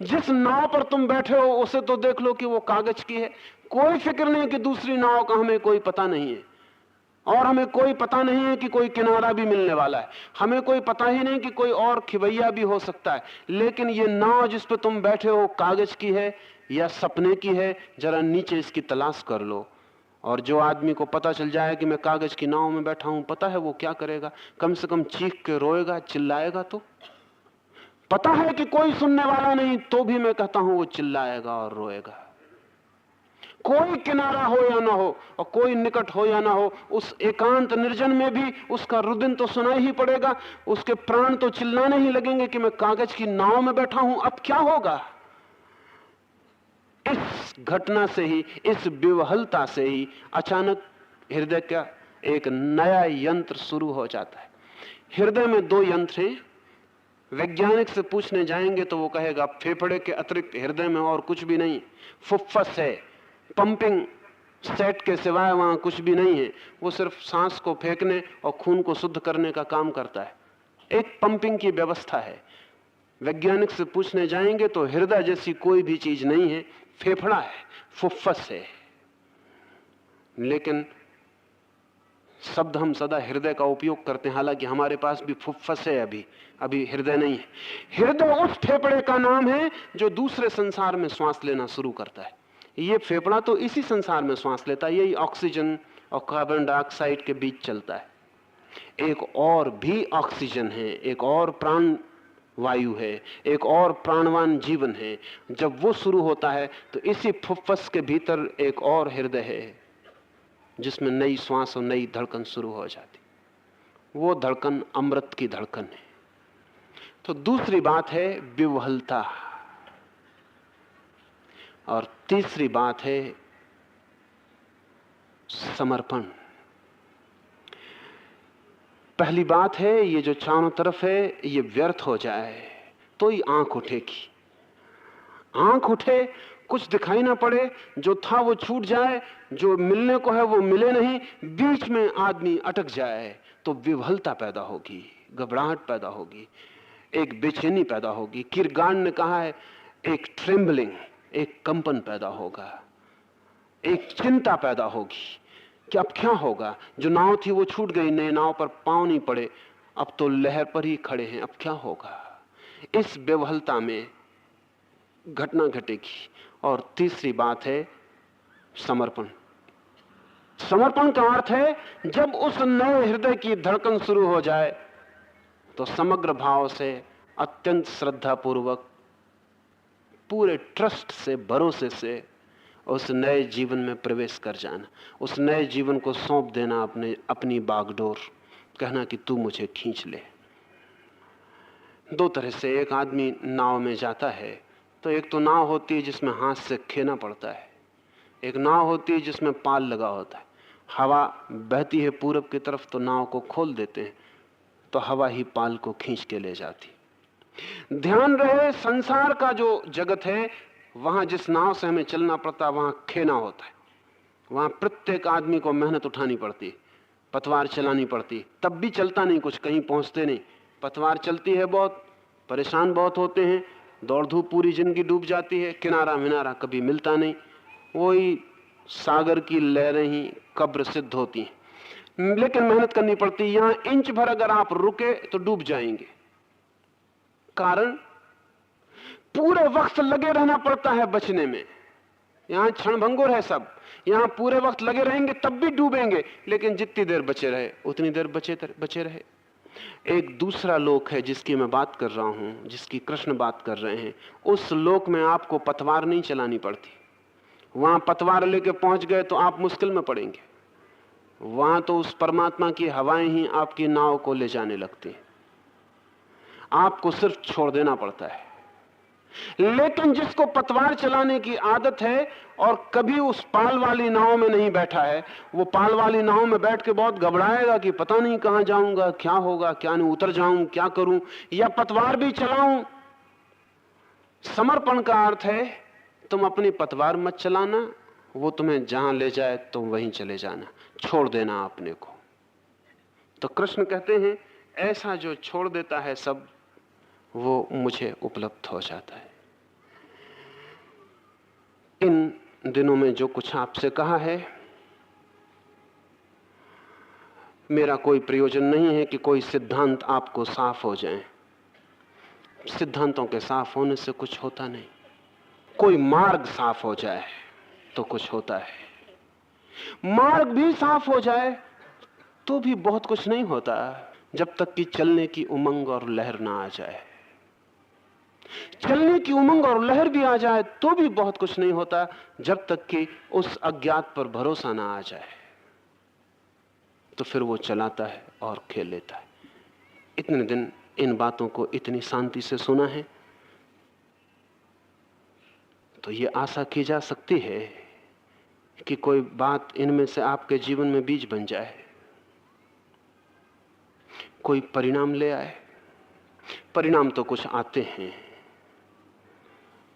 जिस नाव पर तुम बैठे हो उसे तो देख लो कि वो कागज की है। कोई फिक्र नहीं कि दूसरी नाव का हमें कोई पता नहीं है, और हमें कोई पता नहीं है कि कोई किनारा भी मिलने वाला है। हमें कोई पता ही नहीं कि कोई और खिवैया भी हो सकता है। लेकिन ये नाव जिस पर तुम बैठे हो कागज की है या सपने की है, जरा नीचे इसकी तलाश कर लो। और जो आदमी को पता चल जाए कि मैं कागज की नाव में बैठा हूं, पता है वो क्या करेगा? कम से कम चीख के रोएगा, चिल्लाएगा। तो पता है कि कोई सुनने वाला नहीं, तो भी मैं कहता हूं वो चिल्लाएगा और रोएगा। कोई किनारा हो या ना हो और कोई निकट हो या ना हो, उस एकांत निर्जन में भी उसका रुदन तो सुनाई ही पड़ेगा। उसके प्राण तो चिल्लाने ही लगेंगे कि मैं कागज की नाव में बैठा हूं, अब क्या होगा? इस घटना से ही, इस विवहलता से ही अचानक हृदय का एक नया यंत्र शुरू हो जाता है। हृदय में दो यंत्र हैं। वैज्ञानिक से पूछने जाएंगे तो वो कहेगा फेफड़े के अतिरिक्त हृदय में और कुछ भी नहीं। फुफ्फस है, पंपिंग सेट के सिवाय वहां कुछ भी नहीं है। वो सिर्फ सांस को फेंकने और खून को शुद्ध करने का काम करता है। एक पंपिंग की व्यवस्था है। वैज्ञानिक से पूछने जाएंगे तो हृदय जैसी कोई भी चीज नहीं है, फेफड़ा है, फुफ्फस है। लेकिन शब्द हम सदा हृदय का उपयोग करते हैं, हालांकि हमारे पास भी फुफ्फस है, अभी हृदय नहीं है। हृदय उस फेफड़े का नाम है जो दूसरे संसार में श्वास लेना शुरू करता है। ये फेफड़ा तो इसी संसार में श्वास लेता है, यही ऑक्सीजन और कार्बन डाइऑक्साइड के बीच चलता है। एक और भी ऑक्सीजन है, एक और प्राण वायु है, एक और प्राणवान जीवन है। जब वो शुरू होता है तो इसी फुफ्फस के भीतर एक और हृदय है जिसमें नई श्वास और नई धड़कन शुरू हो जाती। वो धड़कन अमृत की धड़कन है। तो दूसरी बात है विवहलता, और तीसरी बात है समर्पण। पहली बात है ये जो चारों तरफ है ये व्यर्थ हो जाए तो ही आंख उठेगी। आंख उठे, कुछ दिखाई ना पड़े, जो था वो छूट जाए, जो मिलने को है वो मिले नहीं, बीच में आदमी अटक जाए तो विवहलता पैदा होगी, घबराहट पैदा होगी, एक बेचैनी पैदा होगी। किरगार्ड ने कहा है एक ट्रेम्बलिंग, एक कंपन पैदा होगा, एक चिंता पैदा होगी कि अब क्या होगा। जो नाव थी वो छूट गई, नए नाव पर पांव नहीं पड़े, अब तो लहर पर ही खड़े हैं, अब क्या होगा। इस बेवहलता में घटना घटेगी। और तीसरी बात है समर्पण। समर्पण का अर्थ है जब उस नए हृदय की धड़कन शुरू हो जाए तो समग्र भाव से, अत्यंत श्रद्धा पूर्वक, पूरे ट्रस्ट से, भरोसे से उस नए जीवन में प्रवेश कर जाना, उस नए जीवन को सौंप देना अपनी बागडोर, कहना कि तू मुझे खींच ले। दो तरह से एक आदमी नाव में जाता है, तो एक तो नाव होती है जिसमें हाथ से खेना पड़ता है, एक नाव होती है जिसमें पाल लगा होता है। हवा बहती है पूरब की तरफ तो नाव को खोल देते हैं, तो हवा ही पाल को खींच के ले जाती। ध्यान रहे, संसार का जो जगत है वहां जिस नाव से हमें चलना पड़ता है वहां खेना होता है, वहां प्रत्येक आदमी को मेहनत उठानी पड़ती, पतवार चलानी पड़ती, तब भी चलता नहीं कुछ, कहीं पहुंचते नहीं। पतवार चलती है बहुत, परेशान बहुत होते हैं, दौड़ धूप पूरी जिंदगी डूब जाती है, किनारा मिनारा कभी मिलता नहीं, वही सागर की लहरें ही कब्र सिद्ध होती हैं। लेकिन मेहनत करनी पड़ती। यहां इंच भर अगर आप रुके तो डूब जाएंगे। कारण पूरे वक्त लगे रहना पड़ता है बचने में। यहां क्षणभंगुर है सब, यहां पूरे वक्त लगे रहेंगे तब भी डूबेंगे, लेकिन जितनी देर बचे रहे उतनी देर बचे रहे। एक दूसरा लोक है जिसकी मैं बात कर रहा हूं, जिसकी कृष्ण बात कर रहे हैं। उस लोक में आपको पतवार नहीं चलानी पड़ती। वहां पतवार लेके पहुंच गए तो आप मुश्किल में पड़ेंगे। वहां तो उस परमात्मा की हवाएं ही आपकी नाव को ले जाने लगती हैं, आपको सिर्फ छोड़ देना पड़ता है। लेकिन जिसको पतवार चलाने की आदत है और कभी उस पाल वाली नाव में नहीं बैठा है, वो पाल वाली नाव में बैठ के बहुत घबराएगा कि पता नहीं कहां जाऊंगा, क्या होगा, क्या नहीं, उतर जाऊं, क्या करूं, या पतवार भी चलाऊं। समर्पण का अर्थ है तुम अपनी पतवार मत चलाना, वो तुम्हें जहां ले जाए तुम वहीं चले जाना, छोड़ देना अपने को। तो कृष्ण कहते हैं ऐसा जो छोड़ देता है सब, वो मुझे उपलब्ध हो जाता है। इन दिनों में जो कुछ आपसे कहा है, मेरा कोई प्रयोजन नहीं है कि कोई सिद्धांत आपको साफ हो जाए। सिद्धांतों के साफ होने से कुछ होता नहीं। कोई मार्ग साफ हो जाए तो कुछ होता है। मार्ग भी साफ हो जाए तो भी बहुत कुछ नहीं होता, जब तक कि चलने की उमंग और लहर ना आ जाए। चलने की उमंग और लहर भी आ जाए तो भी बहुत कुछ नहीं होता, जब तक कि उस अज्ञात पर भरोसा ना आ जाए। तो फिर वो चलाता है और खेल लेता है। इतने दिन इन बातों को इतनी शांति से सुना है, तो ये आशा की जा सकती है कि कोई बात इनमें से आपके जीवन में बीज बन जाए, कोई परिणाम ले आए। परिणाम तो कुछ आते हैं,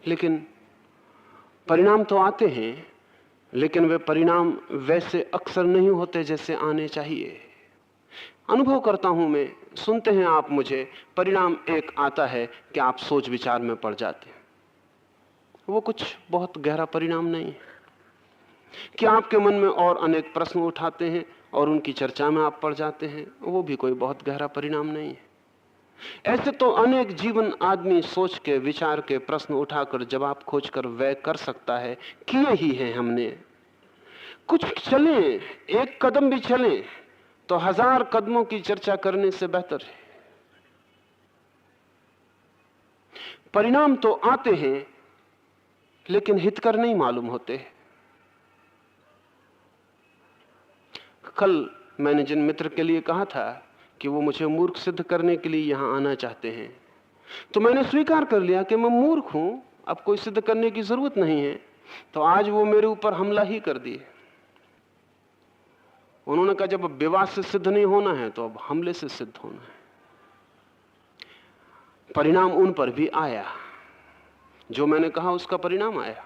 लेकिन परिणाम तो आते हैं, लेकिन वे परिणाम वैसे अक्सर नहीं होते जैसे आने चाहिए। अनुभव करता हूं मैं, सुनते हैं आप मुझे, परिणाम एक आता है कि आप सोच विचार में पड़ जाते हैं। वो कुछ बहुत गहरा परिणाम नहीं है कि आपके मन में और अनेक प्रश्न उठाते हैं और उनकी चर्चा में आप पड़ जाते हैं, वो भी कोई बहुत गहरा परिणाम नहीं है। ऐसे तो अनेक जीवन आदमी सोच के, विचार के, प्रश्न उठाकर, जवाब खोजकर व्यय कर सकता है, किए ही हैं हमने। कुछ चलें, एक कदम भी चलें तो 1000 कदमों की चर्चा करने से बेहतर है। परिणाम तो आते हैं लेकिन हितकर नहीं मालूम होते। कल मैंने जिन मित्र के लिए कहा था कि वो मुझे मूर्ख सिद्ध करने के लिए यहां आना चाहते हैं, तो मैंने स्वीकार कर लिया कि मैं मूर्ख हूं, अब कोई सिद्ध करने की जरूरत नहीं है। तो आज वो मेरे ऊपर हमला ही कर दिए। उन्होंने कहा जब विवाद से सिद्ध नहीं होना है तो अब हमले से सिद्ध होना है। परिणाम उन पर भी आया, जो मैंने कहा उसका परिणाम आया।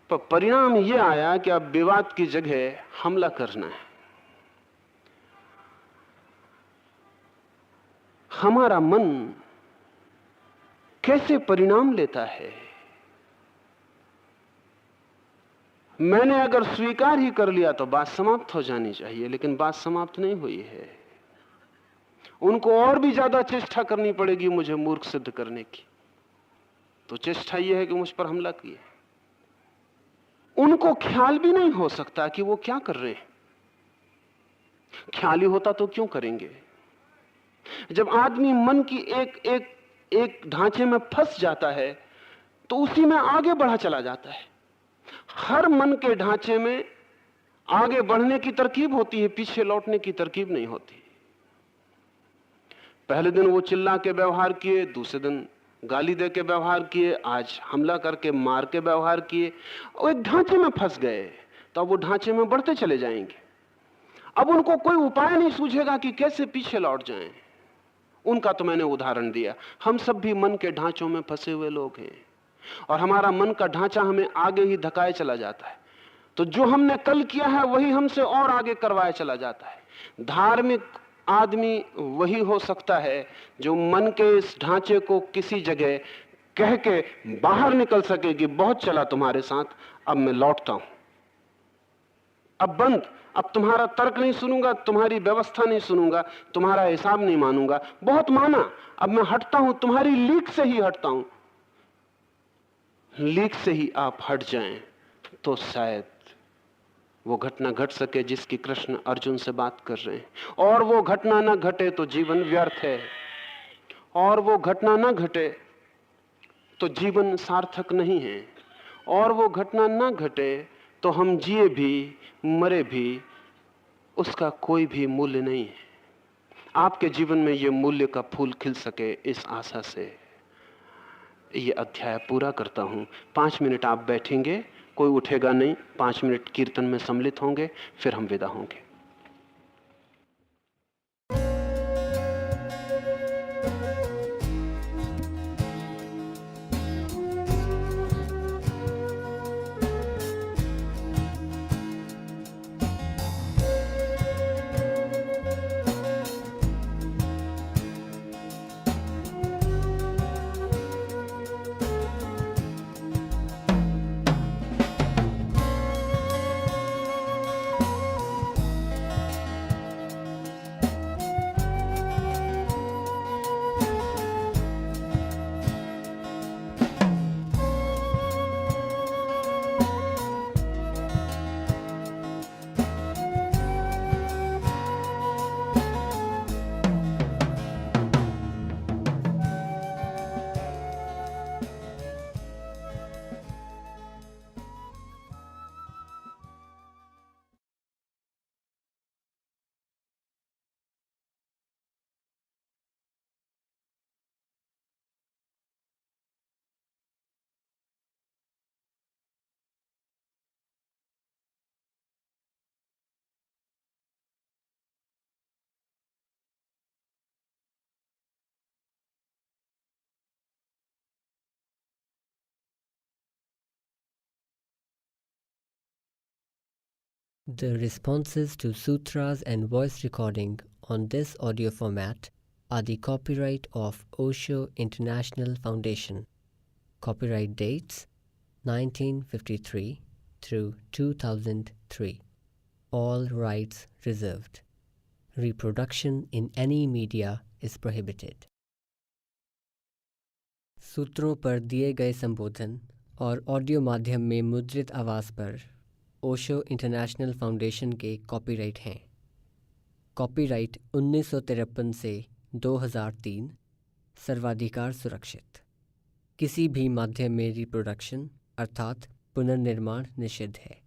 पर परिणाम यह आया कि अब विवाद की जगह हमला करना है। हमारा मन कैसे परिणाम लेता है। मैंने अगर स्वीकार ही कर लिया तो बात समाप्त हो जानी चाहिए, लेकिन बात समाप्त नहीं हुई है। उनको और भी ज्यादा चेष्टा करनी पड़ेगी मुझे मूर्ख सिद्ध करने की। तो चेष्टा यह है कि मुझ पर हमला किए। उनको ख्याल भी नहीं हो सकता कि वो क्या कर रहे हैं। ख्याल ही होता तो क्यों करेंगे। जब आदमी मन की एक ढांचे में फंस जाता है तो उसी में आगे बढ़ा चला जाता है। हर मन के ढांचे में आगे बढ़ने की तरकीब होती है, पीछे लौटने की तरकीब नहीं होती। पहले दिन वो चिल्ला के व्यवहार किए, दूसरे दिन गाली दे के व्यवहार किए, आज हमला करके मार के व्यवहार किए। वो एक ढांचे में फंस गए तो अब वो ढांचे में बढ़ते चले जाएंगे। अब उनको कोई उपाय नहीं सूझेगा कि कैसे पीछे लौट जाएं। उनका तो मैंने उदाहरण दिया। हम सब भी मन के ढांचों में फंसे हुए लोग हैं और हमारा मन का ढांचा हमें आगे ही धकाए चला जाता है। तो जो हमने कल किया है वही हमसे और आगे करवाए चला जाता है। धार्मिक आदमी वही हो सकता है जो मन के इस ढांचे को किसी जगह कह के बाहर निकल सके कि बहुत चला तुम्हारे साथ, अब मैं लौटता हूं, अब बंद, अब तुम्हारा तर्क नहीं सुनूंगा, तुम्हारी व्यवस्था नहीं सुनूंगा, तुम्हारा हिसाब नहीं मानूंगा, बहुत माना, अब मैं हटता हूं, तुम्हारी लीक से ही हटता हूं। लीक से ही आप हट जाएं तो शायद वो घटना घट सके जिसकी कृष्ण अर्जुन से बात कर रहे हैं। और वो घटना ना घटे तो जीवन व्यर्थ है, और वो घटना ना घटे तो जीवन सार्थक नहीं है, और वो घटना ना घटे तो हम जिए भी मरे भी उसका कोई भी मूल्य नहीं है। आपके जीवन में ये मूल्य का फूल खिल सके, इस आशा से ये अध्याय पूरा करता हूं। 5 मिनट आप बैठेंगे, कोई उठेगा नहीं, 5 मिनट कीर्तन में सम्मिलित होंगे, फिर हम विदा होंगे। The responses to sutras and voice recording on this audio format are the copyright of Osho International Foundation. Copyright dates 1953 through 2003. All rights reserved. Reproduction in any media is prohibited. सूत्रों पर दिए गए संबोधन और ऑडियो माध्यम में मुद्रित आवाज़ पर ओशो इंटरनेशनल फाउंडेशन के कॉपीराइट हैं। कॉपीराइट 1953 से 2003, सर्वाधिकार सुरक्षित। किसी भी माध्यम में रिप्रोडक्शन अर्थात पुनर्निर्माण निषिद्ध है।